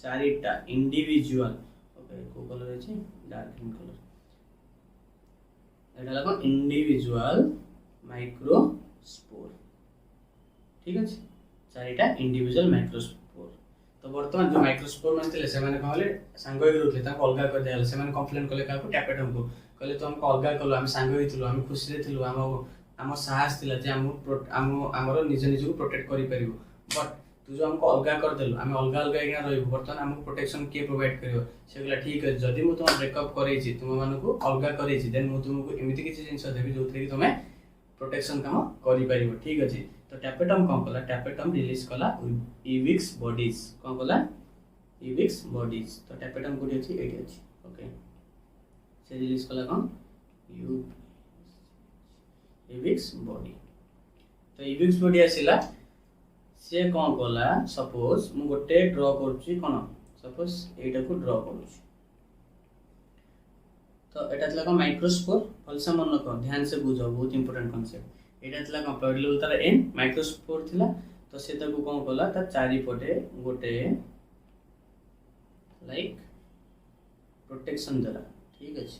चारिटा इंडिविजुअल ओके को कलर अछि डार्क ग्रीन कलर एटा लखम इंडिविजुअल माइक्रोस्पोर ठीक अच्छे चारिटा इंडिविजुअल माइक्रोस्पोर। तो बर्तमान जो माइक्रोस्पोर मान थे से कहले सांग रोते अलग कर दिया से कंप्लेन कले क्या टैपेटम को कहले तो हमको अलग कलु आम सांग थी आम खुशी थी आम साहस था आमर निज निज को प्रोटेक्ट कर बट तू जो हमको अलग करदेलु आम अलग अलग एना रही बर्तमान आमको प्रोटेक्शन किए प्रोवाइड कर सेगुला ठीक अच्छे जदि मुझे तुम ब्रेकअप कर तुम मानू अलग कर देन मुझे तुमको एमती किसी जिन देवी जो थी तुम प्रोटेक्शन काम कर ठीक अच्छे। तो टैपेटम कौन कला टैपेटम रिलीज कला इविक्स बॉडीज कौन कला इविक्स बॉडीज। तो टैपेटम कोठी अछि एठी अछि ओके से रिलीज कला कौन इविक्स बॉडी। तो इविक्स बॉडी आसिला से कौन कला सपोज मु गोटे ड्रॉ करूची कोन सपोज एटा को ड्रॉ करूची तो एटा थला कौन माइक्रोस्पोर फलसा मन रख ध्यान से बुझो बहुत इंपोर्टेंट कांसेप्ट एटा थला कौन प्लॉइड लेवल तार एन माइक्रोस्पोर थिला तो से ताको कौन कला ता चारि पटे गोटे लाइक प्रोटेक्शन देला ठीक अछि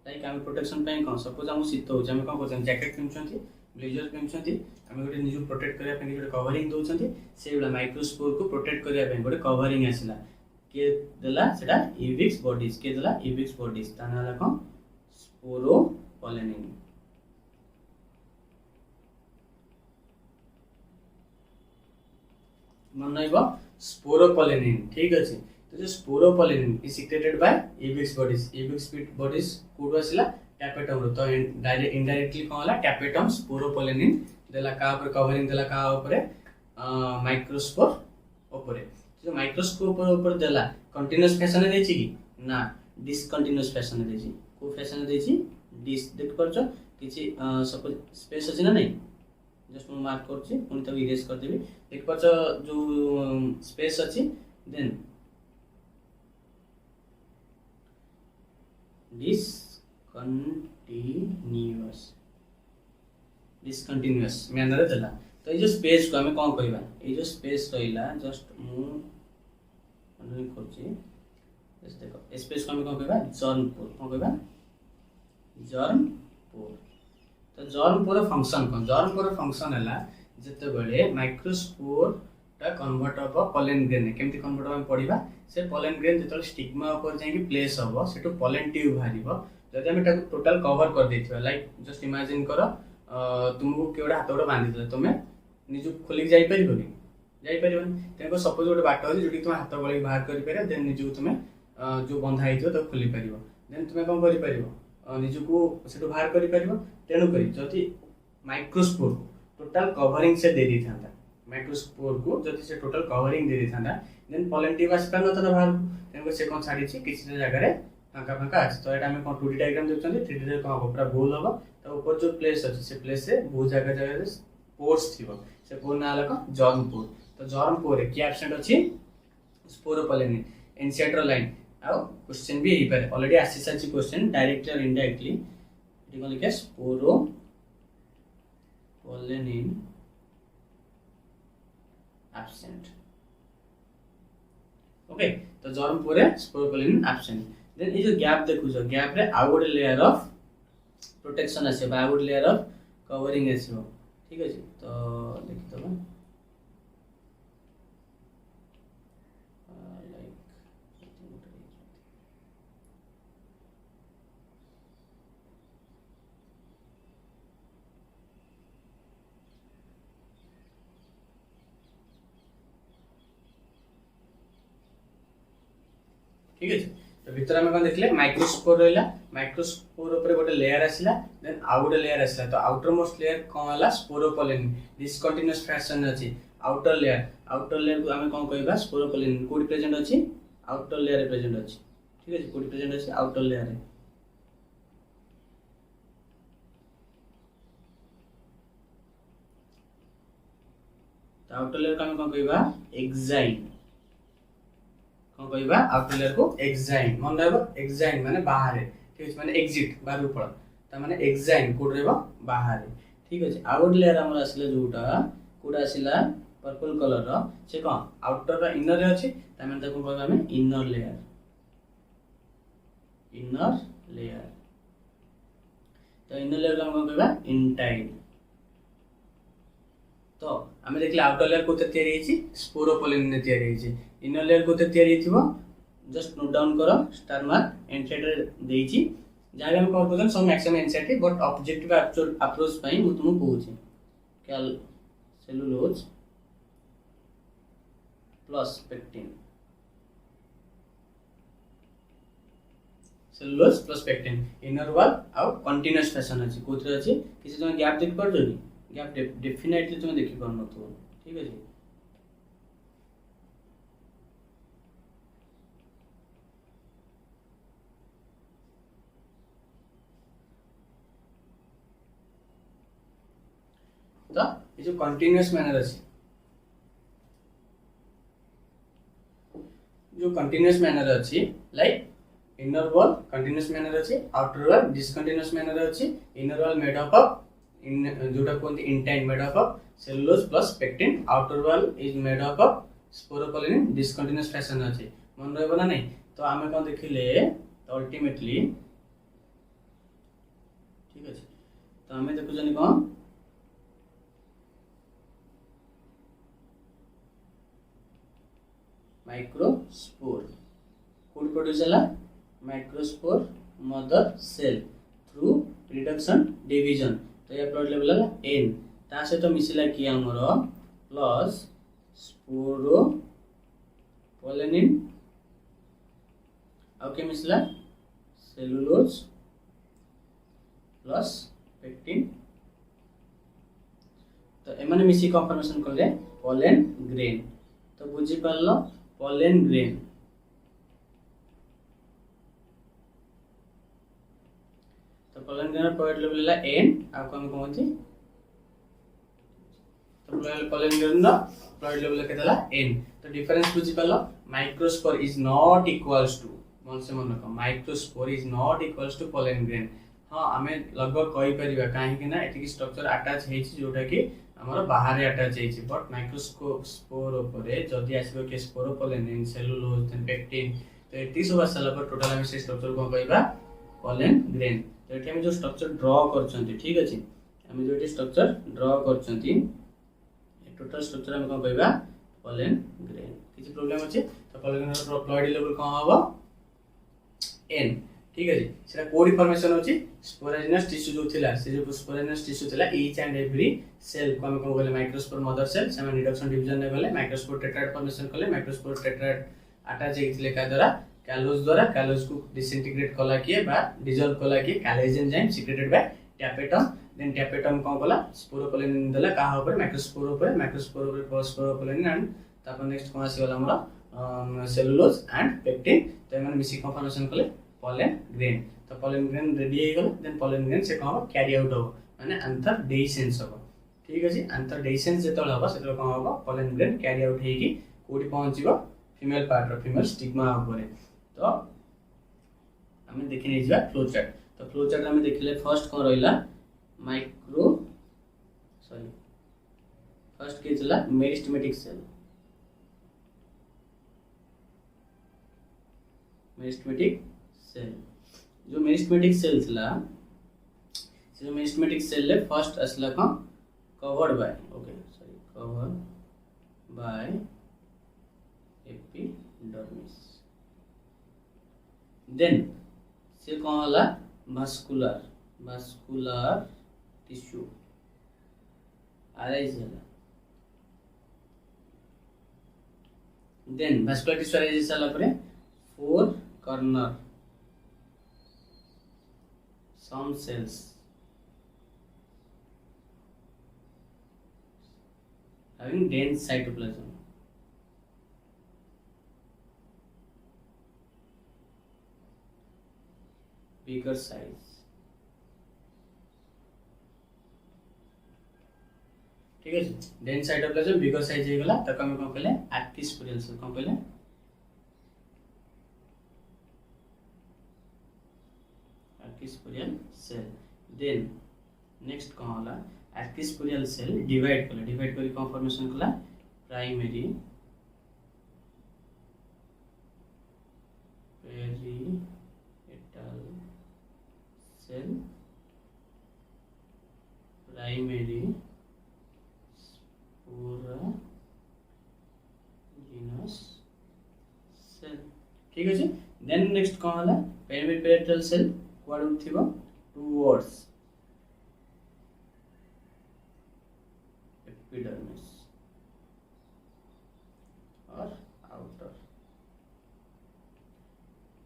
लाइक आम प्रोटेक्शन पे कौन सपोज हम शीत हो हम कौन करछन जैकेट पिनछंती ब्लेजर पिनछंती हम गोटे निजु प्रोटेक्ट करिया पे गोटे कवरिंग दोछंती से वाला माइक्रोस्पोर को प्रोटेक्ट करिया पे गोटे कवरिंग आसिला के देला सेटा इविक्स बॉडीज के देला इविक्स बॉडीज ताना ला कौन स्पोरोपोलेनिन मन नइबो स्पोरोपोलेनिन ठीक अछि। तो जो स्पोरोपोलेनिन इज सिक्रेटेड बाय इविक्स बॉडीज कोड आसिला टैपेटम रो तो डायरेक्ट इनडायरेक्टली कौन होला टैपेटम स्पोरोपोलेनिन देला का ऊपर कवरिंग देला का ऊपर माइक्रोस्पोर ऊपर जो माइक्रोस्कोप ऊपर देला कंटीन्यूअस फैशन देछि कि ना डिसकंटीन्यूअस फैशन देछि को फैशन देछि डिस देख परछो किछि सपोज स्पेस अछि ना नहीं जस्ट मु मार्क करछि पुनी तक इरेज कर देबी देख परछो जो स्पेस अछि देन डिसकंटीन्यूअस मैनर देला। तो ये जो स्पेस को हमें कौन कहबा ये जो स्पेस रहिला जस्ट मु अंडरलाइन करछि जस्ट देखो स्पेस को हमें कौन कहबा जर्मपोर कौन कहबा जर्मपोर। तो जर्मपोर फंक्शन कौन जर्मपोर फंक्शन हैला जते बेले माइक्रोस्पोर ता कन्वर्ट हो पोलन ग्रेन केमती कन्वर्ट हम पढिबा से पोलन ग्रेन जते स्टिग्मा ऊपर जाई कि प्लेस हो सेटो पोलन ट्यूब बाहरिबो जदि हम एटा टोटल कवर कर देथिबा लाइक जस्ट इमेजिन करो तुमको केवडा हाथ गोड़ बांधि दे तुमे निजु खोलिक जाई परिबो कि जाई परिबो तेको सपोज गोटे बाट अछि जोटी तुम हाथ गळी बाहर करि परिबो देन निजु तुमे जो बंधा हितो तो खोली परिबो देन तुमे कोन करि परिबो निजु को सेटो बाहर करि परिबो। तेनु करी जदि माइक्रोस्पोर टोटल कवरिंग से दे दी थांता माइक्रोस्पोर को जदि से टोटल कवरिंग दे दी थांता देन पोलन ट्यूब आस पर नतन बाहर तेको से कोन छाडी छि किछि जगह रे फांका फांका अछि। तो एटा हम कोन 2D डायग्राम देखछन 3D रे कोन पूरा गोल होबो तो ऊपर जो प्लेस अछि से प्लेस से बहुत जगह जगह रे पोर्स थिबो से पोर ना लको जर्मपोर। तो जर्मपोर रे की एब्सेंट अछि स्पोरोपोलेनिन एनसेंट्रल लाइन आ क्वेश्चन भी ही पारे ऑलरेडी आसी साची क्वेश्चन डायरेक्टली और इनडायरेक्टली इट कोन लिखे स्पोरोपोलेनिन एब्सेंट ओके। तो जर्मपोर रे स्पोरोपोलेनिन एब्सेंट देन ये जो गैप देखु जो गैप रे आउट लेयर ऑफ प्रोटेक्शन आसे बा आउट लेयर ऑफ कवरिंग आसे ठीक है। तो देखि तो ठीक है। तो भीतर में कौन देखले माइक्रोस्पोर रहला माइक्रोस्पोर ऊपर गोटे लेयर आसिला देन आउटर लेयर आसिला। तो आउटर मोस्ट लेयर कौन होला स्पोरोपोलेनिन डिसकंटीन्यूअस फैशन अछि आउटर लेयर को हमें कौन कहबा स्पोरोपोलेनिन कोड प्रेजेंट अछि आउटर लेयर रे प्रेजेंट अछि ठीक है कोड प्रेजेंट अछि आउटर लेयर रे। तो आउटर लेयर को हमें कौन कहबा एक्साइन कौन कहबा आउटर लेयर को एक्साइन मन रहबो एक्साइन माने बाहर ठीक है माने एग्जिट बाहर पड़ ता माने एक्साइन कोड रहबो बाहर ठीक है। आउटर लेयर हमर आसिले जोटा कोड आसिला पर्पल कलर रो से कौन आउटर रो इनर रे अछि ता माने ताको कहबा हमें इनर लेयर तो इनर लेयर को हम कहबा इंटाइल तो आम देखिए आउटर लेयर को तैयारी स्पोरोपोलिन तैयारी इनर लेयर को तैयारी जस्ट नोट डाउन कर स्टार मार्क एंड साइड रे देइछि जहाँ भी हम कौन सब maximum NCERT but objective approach पई मु तुमको कहूछि कैल cellulose plus pectin cellulose plus pectin inner wall आउ कंटीन्यूअस फैशन अछि कोथरे अछि किसी तुम गैप देख पर जोनी गैप डेफिनेटली तुम देखि पर न तो ठीक अछि तो ये जो कंटीन्यूअस मैनर अछि जो कंटीन्यूअस मैनर अछि like inner wall continuous manner अछि आउटर वॉल डिसकंटीन्यूअस मैनर अछि inner wall made up of इन जोटा कोनती intine made up of cellulose plus pectin outer wall is made up of sporopollenin discontinuous fashion अछि मन रहबो ना नहीं तो आमे कोन देखिले तो अल्टीमेटली ठीक अछि तो आमे देखु जनी कोन माइक्रोस्पोर कोड प्रोड्यूस हला microspore mother cell through reduction division तो ये प्लॉट लेवल हला n ता से तो मिसिला कि हमर प्लस स्पोरोपोलिन आ के मिसिला सेलुलोज प्लस पेक्टिन तो एमाने मिसी कन्फर्मेशन करले पोलेन ग्रेन तो बुझी पारलो पोलेन ग्रेन तो पोलेन ग्रेन प्रोडक्ट लेवल है n आ कोन कोमथि तो पोलेन ग्रेन नो प्रोडक्ट लेवल केतला n तो डिफरेंस बुझी पारलो microspore is not equals to मन से मन रखो microspore is not equals to pollen grain हां हमें लगभग कहि परिबा काहे कि ना एति स्ट्रक्चर अटैच हेछि जोटा कि हमर बाहर अटैच हेछि बट माइक्रोस्कोप स्पोर ऊपर जदी आसीबो के स्पोरोपोलिन सेलुलोज देन पेक्टिन तो एति सब आसला पर टोटल हम से स्ट्रक्चर को कहबा पोलेन ग्रेन तो एठी हम जो स्ट्रक्चर ड्रा करछंती ठीक अछि हम जो एठी स्ट्रक्चर ड्रा करछंती ए टोटल स्ट्रक्चर हम को कहबा पोलेन ग्रेन किछि प्रॉब्लम अछि तो पोलेन ग्रेन प्लॉइड लेवल को हबो n ठीक अछि सेटा कोड फॉर्मेशन अछि स्पोरेजिनस टिश्यू जो थिला से जो स्पोरेजिनस टिश्यू थिला ईच एंड एवरी सेल को हम को बोले माइक्रोस्पोर मदर सेल से हम रिडक्शन डिवीजन ने गले माइक्रोस्पोर टेट्राएड फॉर्मेशन कले माइक्रोस्पोर टेट्राएड अटैच हेथिले का द्वारा कैलोज को डिसइंटीग्रेट कला किए बा डिसॉल्व कला किए callase enzyme secreted by tapetum then tapetum को कला स्पोरोपोलिन देला का ऊपर माइक्रोस्पोर ऊपर स्पोरोपोलिन एंड तापर नेक्स्ट कोन आसी वाला हमरा सेलुलोज एंड पेक्टिन तो एमन मिसी कन्फर्मेशन कले पोलेन ग्रेन तो पोलेन ग्रेन रेडी हे गलो देन पोलेन ग्रेन से कहबो कैरी आउट हो माने आंतर डेसेंस हो ठीक अछि आंतर डेसेंस जेतल हो सेतल कोन हो पोलेन ग्रेन कैरी आउट हेकी कोडी पहुंचीबो फीमेल पार्ट फीमेल स्टिग्मा ऊपर तो हमें देखि नै जिबा फ्लो चार्ट तो फ्लो चार्ट हमें देखिले फर्स्ट कोन रहिला फर्स्ट के चला मेरिस्टेमेटिक सेल जो मेरिस्टेमेटिक सेल थिला से जो मेरिस्टेमेटिक सेल ले फर्स्ट असला का कवर्ड बाय एपिडर्मिस देन से कौन होला vascular टिश्यू अराइज होला देन vascular टिश्यू अराइज होला परे four corner some cells having dense cytoplasm bigger size ठीक है डेंस साइटोप्लाज्म बिगर साइज हे गला त कम कहले एक्टिस्पोरियल सेल कम कहले एक्टिस्पोरियल सेल देन नेक्स्ट कौन होला एक्टिस्पोरियल सेल डिवाइड करी कौन फॉर्मेशन कला प्राइमरी पेरिएटल सेल प्राइमरी ठीक अछि। देन नेक्स्ट कौन हला पेरिपेटल सेल कुआडू थिबो टुवर्ड्स एपिडर्मिस और आउटर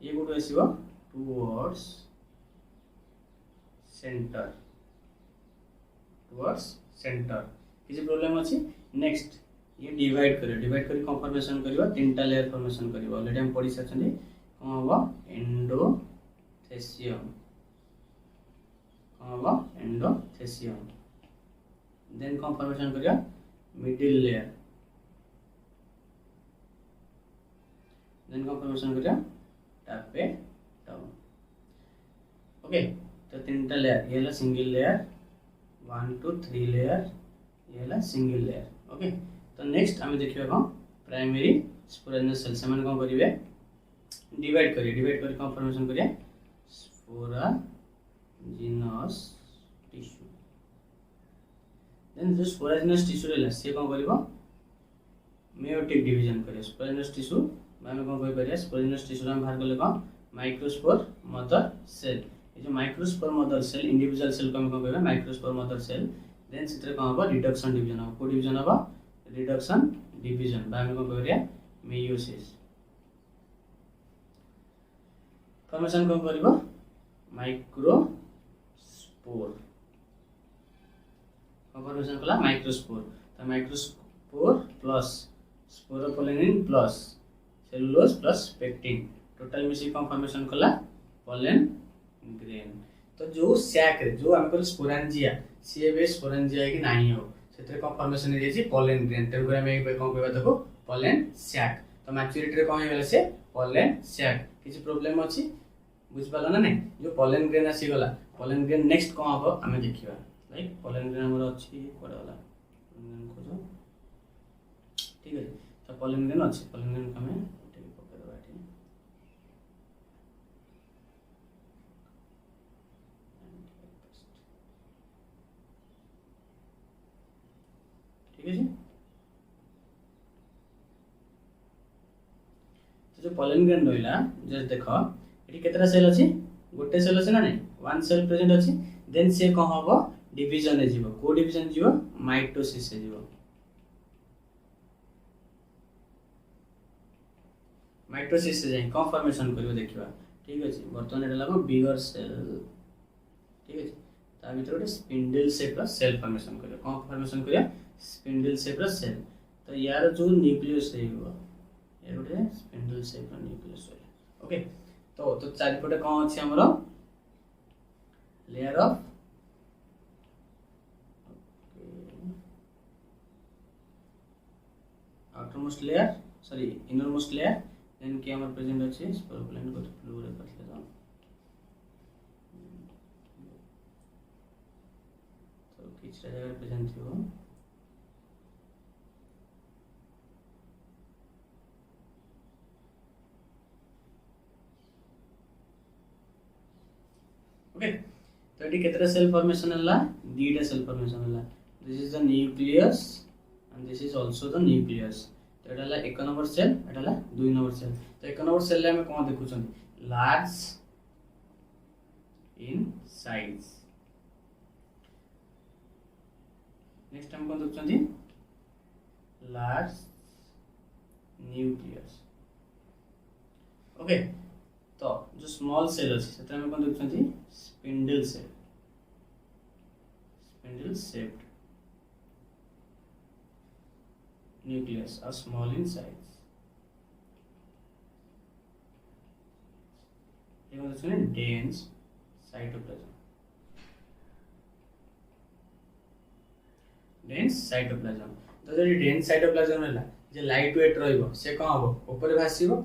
ये गुड आसीबो टुवर्ड्स सेंटर किसी प्रॉब्लम अछि। नेक्स्ट ये डिवाइड करी कन्फर्मेशन करबा तीनटा लेयर फॉर्मेशन करबा ऑलरेडी हम पढ़ी सचनी कोन होबा एंडोथेसियम देन कन्फर्मेशन करिया मिडिल लेयर देन कन्फर्मेशन करिया टापेटम ओके। तो तीनटा लेयर ये ला सिंगल लेयर 1 2 3 लेयर ये ला सिंगल लेयर ओके। तो नेक्स्ट आम देखिए कौन प्राइमरी स्पोराजिनस सेल से कौन करेंगे डिवाइड करी कन्फर्मेशन करिया स्पोराजिनस टिश्यू देन जो स्पोराजिनस टिश्यू रहला से कौन करिवो मेयोटिक डिवीजन करिया स्पोराजिनस टिश्यू आम कौन कहि परिया स्पोराजिनस टिश्यू हम बाहर कले कौन माइक्रोस्पोर मदर सेल ये जो microspore mother cell individual cell को हम कौन कहबे माइक्रोस्पोर मदर सेल देन सितरे कौन होबा रिडक्शन डिवीजन हो को डिवीजन होबा रिडक्शन डिवीजन बा हम कौन कहबे मेयोसिस फॉर्मेशन कौन करिवो माइक्रोस्पोर फॉर्मेशन कला माइक्रोस्पोर तो microspore plus sporopollenin plus cellulose plus pectin total मिसी कौन फॉर्मेशन कला पोलेन ग्रेन। तो जो सैक जो हमको स्पोरेंजिया सी बे स्पोरेंजिया कि नहीं हो सेते कौन फॉर्मेशन हे जे पोलेन ग्रेन तेरे को हम कौन कहबा देखो पोलेन सैक तो मैच्योरिटी रे कौन हे गेले से पोलेन सैक किसी प्रॉब्लम अछि बुझ पाला ना नहीं जो पोलेन ग्रेन आसी गला पोलेन ग्रेन नेक्स्ट कौन हो हमें देखिबा लाइक पोलेन ग्रेन हमर अछि कोडा वाला ग्रेन खोजो ठीक है। तो पोलेन ग्रेन अछि पोलेन ग्रेन हमें ठीक पकड़ दबा ठीक है जी। तो जो पोलेन ग्रेन रहिला जस्ट देखो एटी केतरा सेल अछि गोटे सेल अछि ना नहीं वन सेल प्रेजेंट अछि देन से कौन होबो डिवीजन हे जीवो को डिवीजन जीवो माइटोसिस हे जीवो माइटोसिस से जाई कौन फॉर्मेशन करिवो देखिबा ठीक अछि। वर्तमान एटा लागो बिगर सेल ठीक अछि ता भीतर गोटे स्पिंडल शेप रा सेल फॉर्मेशन करियो कौन फॉर्मेशन करिया स्पिंडल शेप रा सेल तो यार जो न्यूक्लियस रहइबो ये गोटे स्पिंडल शेप रा न्यूक्लियस ओके। तो चारिपटे कौन अछि हमरो layer of outermost layer sorry innermost layer then के हमर प्रेजेंट अछि स्पोरोप्लाइन को ब्लू रे कर ले तो किछ जगह प्रेजेंट थियो ओके। तो एटी केतरा सेल फॉर्मेशन हला दीटा सेल फॉर्मेशन हला this is the nucleus and this is also the nucleus तो एटा हला एक नंबर सेल एटा हला दुई नंबर सेल तो एक नंबर सेल रे हम कोन देखु छन लार्ज इन साइज नेक्स्ट हम कोन देखु छन लार्ज न्यूक्लियस ओके। तो जो स्मॉल सेल अछि सेटा हम कोन देखु छन spindle cell spindle shaped nucleus are small in size ये मतलब सुने dense cytoplasm तो जो dense cytoplasm रहला जे लाइट वेट रहइबो से कोन हबो ऊपर भासीबो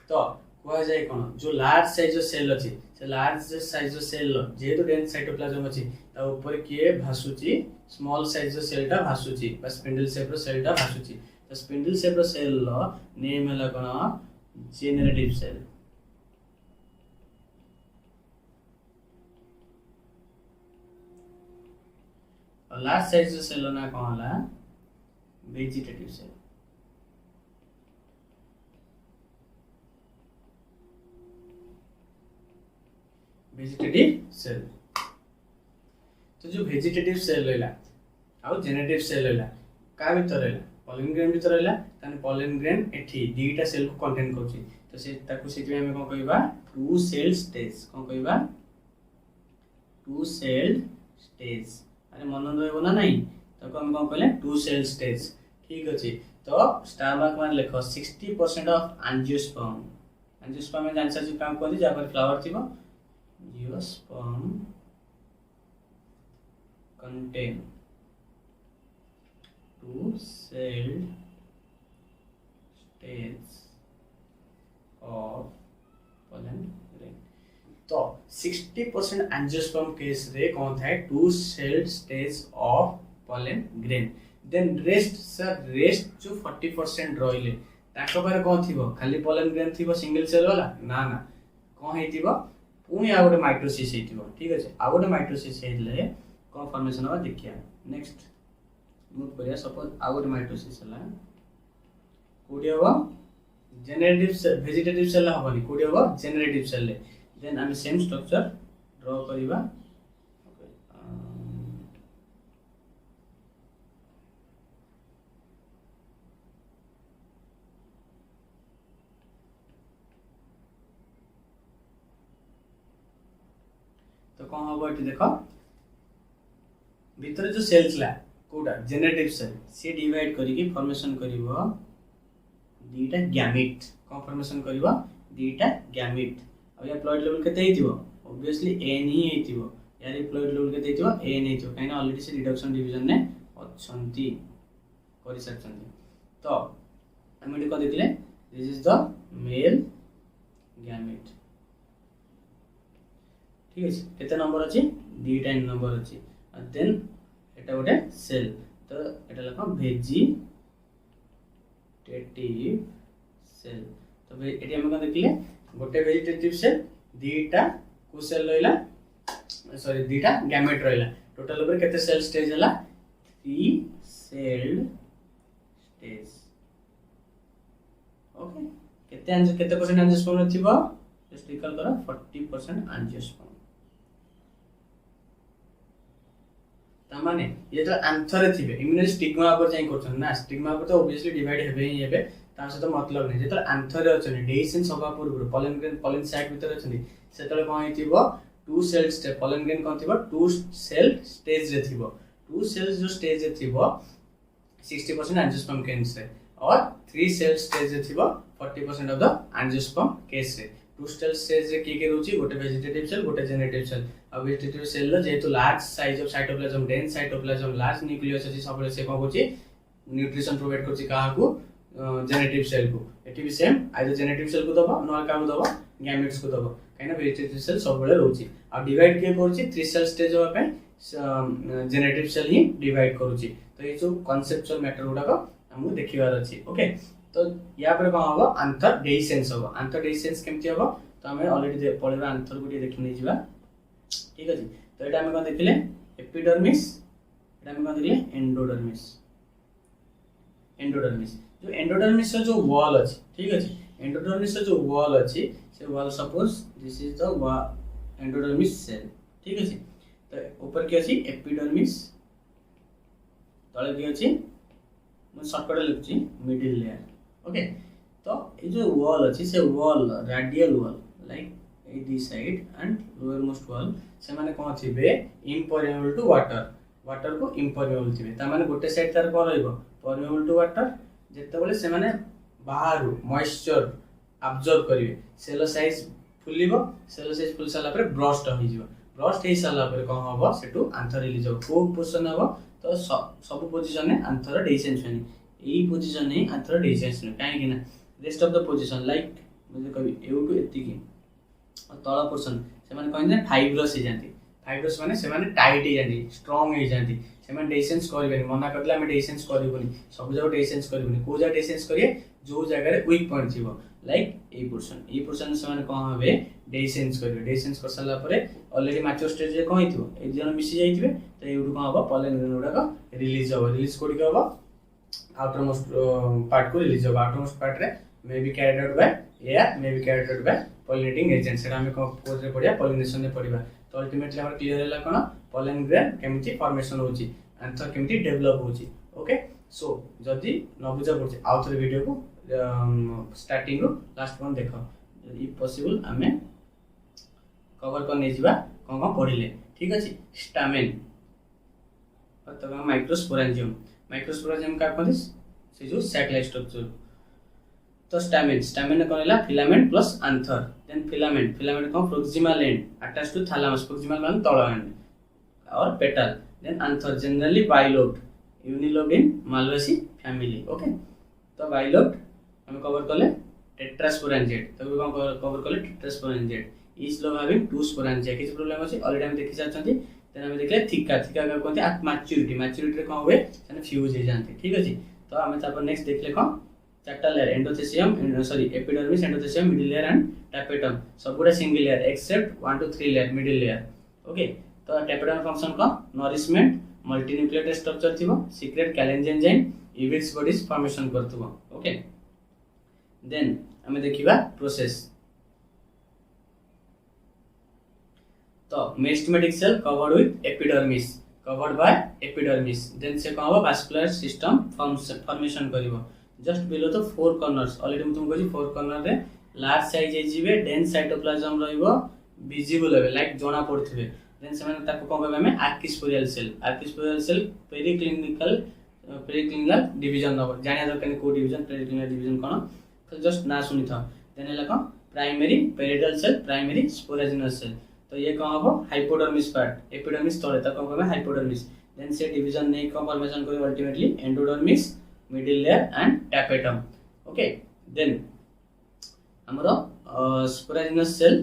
तो कोआ जाय कोन जो लार्ज साइज सेल अछि से लार्ज साइज सेल जे तो डेंस साइटोप्लाज्म अछि ता ऊपर किए भासुची स्मॉल साइज सेल ता भासुची बस स्पिंडल शेप रो सेल ता भासुची तो स्पिंडल शेप रो सेल लो नेम हला कोन जेनरेटिव सेल और लार्ज साइज सेल ना कोन हला वेजिटेटिव सेल वेजिटेटिव सेल। तो जो वेजिटेटिव सेल रहला आउ जेनेटिव सेल रहला का भीतर रहला पॉलन ग्रेन भीतर रहला ताने पॉलन ग्रेन एठी दीटा सेल को कंटेन करछि। तो से ताकू सेति हम कोन कहबा टू सेल स्टेज कोन कहबा टू सेल स्टेज। अरे मन रहबो ना नहीं तो हम कोन कहले टू सेल स्टेज ठीक अछि। तो स्टार मार्क मान लिखो 60% ऑफ एंजियोस्पर्म। एंजियोस्पर्म में आंसर जो काम कोन जा पर फ्लावर थिबो जियोस्पर्म contain two-celled stage of pollen grain। तो 60% एंजियोस्पर्म केस रे कौन था two celled stage of pollen grain। Then rest sir rest जो 40% रहिले ताको पर कौन थिबो खाली pollen grain थिबो सिंगल सेल वाला ना ना कौन हेतिबो पुनी आ गोटे माइटोसिस हेतिबो ठीक अछि। आ गोटे माइटोसिस हेले कौन फॉर्मेशन हो देखिया नेक्स्ट मूव करिया। सपोज आ गोटे माइटोसिस हला कोडी हो जेनेरेटिव सेल वेजिटेटिव सेल होबनी कोडी हो जेनेरेटिव सेल ले। देन हम सेम स्ट्रक्चर ड्रा करिबा तो कौन होबो एटी देखो भीतर जो सेल्स ला कोडा जेनेरेटिव सेल से डिवाइड करिके फॉर्मेशन करिवो दीटा गैमेट कौन फॉर्मेशन करिवो दीटा गैमेट। अब या प्लॉइड लेवल केते हेतिवो ऑब्वियसली एन ही हेतिवो यार प्लॉइड लेवल केते हेतिवो एन हेतिवो काइना ऑलरेडी से रिडक्शन डिवीजन ने अछंती करि सकछंती। तो हम एटी को देखले this is the male gamete ठीक है। केते नंबर अछि दीटा नंबर अछि। देन एटा गोटे सेल तो एटा लखो वेजिटेटिव सेल। तो एटी हम कोन देखले गोटे वेजिटेटिव सेल दीटा को सेल रहला सॉरी दीटा गैमेट रहला टोटल ऊपर केते सेल स्टेज हला 3 सेल्ड स्टेज ओके। केते परसेंट एंजियोस्पर्म थिबो जस्ट इक्वल करो 40% एंजियोस्पर्म। तामाने ये तो आंसर थिबे इम्यूनरी स्टिग्मा पर जाई करछन ना स्टिग्मा पर तो ऑब्वियसली डिवाइड हेबे ही हेबे ता से तो मतलब नै। जे तो आंसर अछन डेसिन सभा पूर्व पॉलन ग्रेन पॉलन सैक भीतर अछन से तले कोन हितिबो two cell stage pollen grain कोन थिबो टू सेल स्टेज रे थिबो टू सेल्स जो स्टेज रे थिबो 60% एंजियोस्पर्म केस रे और 3 सेल स्टेज रे थिबो 40% ऑफ द एंजियोस्पर्म केस रे। टू सेल स्टेज रे के रोची गोटे वेजिटेटिव सेल गोटे जेनेरेटिव सेल। अब वेजिटेटिव सेल लो जेतु large size of cytoplasm dense cytoplasm large nucleus अछि सबले से कोन होची न्यूट्रिशन प्रोवाइड करछि काहा को जेनेरेटिव सेल को। एटी भी सेम आइदर जेनेरेटिव सेल को दबो नॉर का को दबो गैमेट्स को दबो काइना वेजिटेटिव सेल सबले रहउछि। अब डिवाइड के करछि 3 सेल स्टेज होबा पे जेनेरेटिव सेल ही डिवाइड करूछि। तो ये जो कांसेप्चुअल मैटर गुडा को हमहु देखिबार अछि ओके। तो या पर कोन होबो आंतर डेसेंस होबो आंतर डेसेंस केमति होबो तो हमें ऑलरेडी पढिबा आंतर गुडी देखि नै जिबा ठीक अछि। तो एटा हम कोन देखिले एपिडर्मिस एटा हम कोन देखिले एंडोडर्मिस। एंडोडर्मिस जो एंडोडर्मिस जो वॉल अछि ठीक अछि एंडोडर्मिस जो वॉल अछि से wall suppose this is the endodermis cell ठीक अछि। तो ऊपर के अछि एपिडर्मिस तळे के अछि मैं शॉर्टकट लिखछि मिडिल लेयर ओके। तो ये जो वॉल अछि से wall radial wall like a the side and lowermost wall से माने कोन थिबे इम्परमेबल टू वाटर वाटर को इम्परमेबल थिबे ता माने गोटे साइड तार कोन रहइबो परमेबल टू वाटर जेते बोले से माने बाहर मॉइस्चर अब्जॉर्ब करिवे सेल साइज फुलिबो सेल साइज फुल साला पर ब्रस्ट हो जिवो ब्रस्ट हे साला पर कोन होबो सेटू आंसर रिलीज हो को पोजीशन होबो। तो सब पोजीशन ने आंसर डेसेंस होनी एई पोजीशन ने आंसर डेसेंस ने काहे कि ना rest of the position like मुझे कभी एउटू एति की और तळ पोर्शन से माने कहने फाइब्रस हे जानती फाइब्रस माने से माने टाइट हे जानती स्ट्रांग हे जानती से माने डेसेंस करबेनी मना करला हम डेसेंस करबोनी सब जगह डेसेंस करबोनी को जगह डेसेंस करिए जो जगह रे वीक पॉइंट थिबो लाइक ए पोर्शन से माने कोन होबे डेसेंस करियो डेसेंस कर साला परे ऑलरेडी मैच्योर स्टेज रे कोन हिथिबो ए जन मिसी जाइथिबे तो एउटू कोन होबो पॉलन ग्रेन गुडा को रिलीज होबो रिलीज कोडी के होबो आउटर मोस्ट पार्ट को रिलीज होबो आउटर मोस्ट पार्ट रे may be carried out by air may be carried out by pollinating agent सेटा हमें कोर्स रे पढ़िया पॉलिनेशन रे पढ़िबा तो अल्टीमेटली हमर क्लियर हैला कोन पॉलन ग्रेन केमिति फॉर्मेशन होची आंसर केमिति डेवलप होची ओके सो जदी न बुझा पड़छ आउ थरे वीडियो को स्टार्टिंग रो लास्ट वन देखो इफ पॉसिबल हमें कवर कर नै जिबा कोन कोन पढ़िले ठीक अछि स्टामेन अथवा माइक्रोस्पोरेंजियम का कहते से जो सैटेलाइट स्ट्रक्चर तो स्टामेन कहला filament plus anther then filament को proximal end attach to thalamus proximal मान तळ एंड और petal then anther generally bilobed unilobed in Malvaceae family okay तो बाइलोब्ड हम कवर करले टेट्रास्पोरेंजिएट तो कवर करले tetrasporangiate each lobe having two sporangia किछ प्रॉब्लम अछि ऑलरेडी हम देखि जाचंती देन हम देखले थिका का कहते हैं मैच्योरिटी रे कोन होवे माने फ्यूज हो जानते ठीक अछि तो हम तापर नेक्स्ट देखले कोन चारटा layer endothecium epidermis endothecium middle layer and tapetum सबुरा single layer except 1 to 3 layer middle layer okay तो टैपेटम फंक्शन को नरिशमेंट मल्टीन्यूक्लियोटाइड स्ट्रक्चर थिबो सीक्रेट कैलेंज एंजाइम इविक्स बॉडीज फॉर्मेशन करथबो ओके देन हमें देखिबा प्रोसेस तो meristematic cell covered with covered by epidermis then से कौन होगा वास्कुलर सिस्टम फॉर्मेशन करिवो जस्ट बिलो तो फोर कॉर्नर्स ऑलरेडी हम तुमको जी फोर कॉर्नर रे लार्ज साइज हे जिवे डेंस साइटोप्लाज्म रहइबो विजिबल हेबे लाइक जोना पड़थिबे देन से माने ताको कोन कहबे हमें आर्किस्पोरियल सेल पेरिक्लिनिकल डिवीजन हो जानिया दरकार को डिवीजन पेरिक्लिनिकल डिवीजन कोन तो जस्ट ना सुनी था देन हला कोन प्राइमरी पेरिडल सेल प्राइमरी स्पोरेजिनस सेल तो ये कौन हो हाइपोडर्मिस पार्ट एपिडर्मिस तले तक कौन हाइपोडर्मिस देन से डिवीजन नहीं कौन फॉर्मेशन करियो ultimately endodermis middle layer and tapetum okay then हमरो स्पोरेजिनस सेल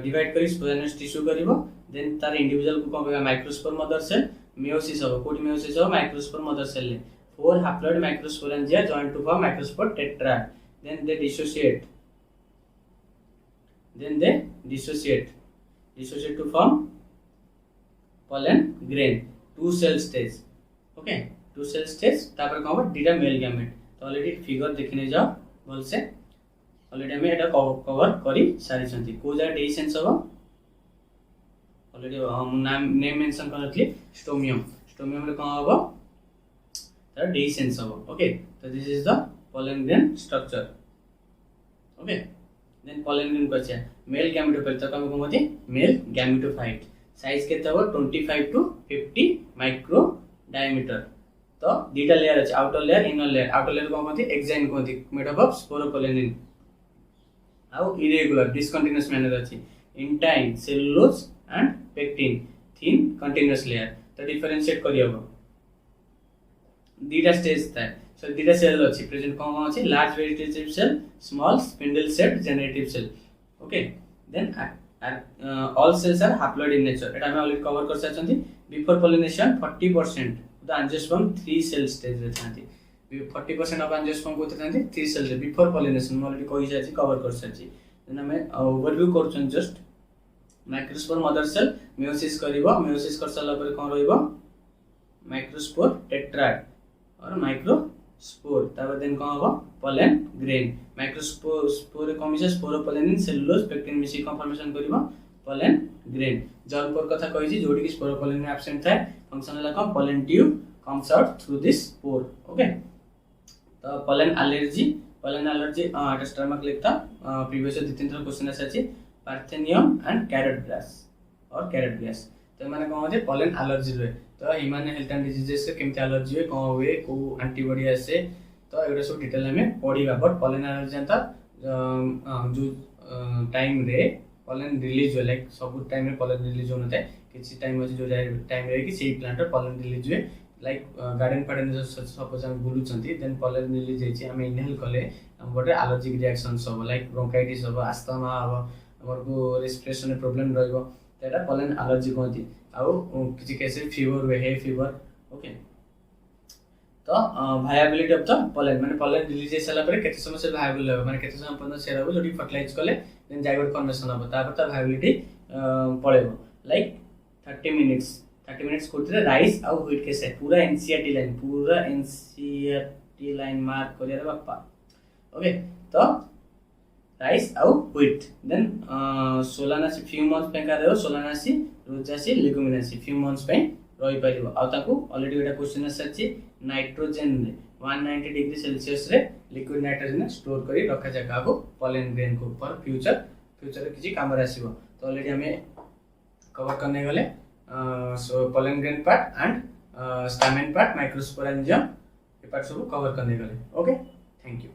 डिवाइड करी स्पोरेजिनस टिश्यू करिवो देन तार इंडिविजुअल को कौन कहबा माइक्रोस्पोर मदर सेल मेयोसिस हो कोडी मेयोसिस हो माइक्रोस्पोर मदर सेल ले four haploid microsporangia join to form microspore tetra then they dissociate to form pollen grain two cell stage okay two cell stage तापर कहबो डीटा male gamete तो already figure देखिने जाओ बोल से ऑलरेडी हमें एटा कवर करी सारी छंती को जा डेसेंस हो ऑलरेडी हम नेम मेंशन करथली स्टोमियम रे कौन हो तर डेसेंस हो ओके तो this is the pollen grain structure okay then pollen grain को छै मेल गैमेटोफाइट तक हम कहते मेल गैमेटोफाइट साइज केते हो 25 to 50 माइक्रो डायमीटर तो दीटा लेयर अछि आउटर लेयर को कहते एक्साइन कहते मेड अप ऑफ स्पोरोपोलेनिन आउ इरेगुलर डिसकंटीन्यूअस मैनर अछि intine cellulose and pectin thin continuous layer तो डिफरेंशिएट करियबो दीटा स्टेज था सो दीटा सेल अछि प्रेजेंट कोन अछि large vegetative cell small spindle shaped generative cell okay then all cells are haploid in nature एटा हम ऑलरेडी कवर कर साचंती before pollination 40% the angiosperm 3 cell stage रे थांती 40% ऑफ एंजियोस्पर्म को थांती 3 सेल रे बिफोर पॉलिनेशन ऑलरेडी कहि साची कवर कर साची देन हम ओवरव्यू करछन just microspore mother cell meiosis करिवो मेयोसिस कर साला पर कोन रहइबो माइक्रोस्पोर टेट्राड और माइक्रोस्पोर तापर देन कोन होबो pollen grain माइक्रोस्पोर कमिसे स्पोरोपोलेनिन सेलुलोज पेक्टिन मिसी फॉर्मेशन करिवो pollen grain जल पर कथा कहि छी जोडी कि स्पोरोपोलेनिन एब्सेंट थाए फंक्शन हला कम pollen tube comes out through this pore okay तो pollen allergy एटा स्टार मार्क लिखता प्रीवियस 2-3 थर क्वेश्चन आछि पार्थेनियम एंड कैरेट ग्रास तो माने कोन होते pollen allergy रे तो ह्यूमन हेल्थ एंड डिजीजेस के केमते एलर्जी होय कोन होय को एंटीबॉडी आसे तो एटा सब डिटेल में पढ़िबा बट pollen allergy जानता जो टाइम रे pollen रिलीज हो लाइक सब टाइम रे pollen रिलीज होनते किछि टाइम अछि जो टाइम रे कि सेही प्लांट रे pollen रिलीज हुए लाइक गार्डन फार्डन जो सपोज हम बुलु छंती देन pollen रिलीज हेछि हम इनहेल कले हम बडे एलर्जिक रिएक्शंस हो लाइक ब्रोंकाइटिस हो अस्थमा हो हमर को रेस्पिरेशन प्रॉब्लम रहइबो एटा pollen allergy कहती आउ किछि केस फीवर हुए हे फीवर ओके तो वायबिलिटी ऑफ द pollen माने pollen रिलीज हे सला पर केते समय से वायबल हो माने केते समय पर्यंत से रहबो जोटी फर्टिलाइज कले देन जाइगोट फॉर्मेशन हो तापर त वायबिलिटी पळेबो लाइक 30 मिनिट्स कोथिरे राइस आउ व्हीट के से पूरा एनसीईआरटी लाइन मार्क करिया बापा ओके तो राइस आउ व्हीट देन सोलानासी फ्यू मंथ्स पे का देव सोलानासी रुचासी लेगुमिनासी फ्यू मंथ्स पे रही परिबो आ ताकू ऑलरेडी एटा क्वेश्चन आसछि नाइट्रोजन 190 डिग्री सेल्सियस रे लिक्विड नाइट्रोजन स्टोर करी रखा जाय काको पॉलन ग्रेन को फॉर फ्यूचर किछि काम रे आसीबो तो ऑलरेडी हमें कवर करने गले so pollen grain part and stamen part microsporangium ये पार्ट सब कवर करने गले ओके थैंक यू।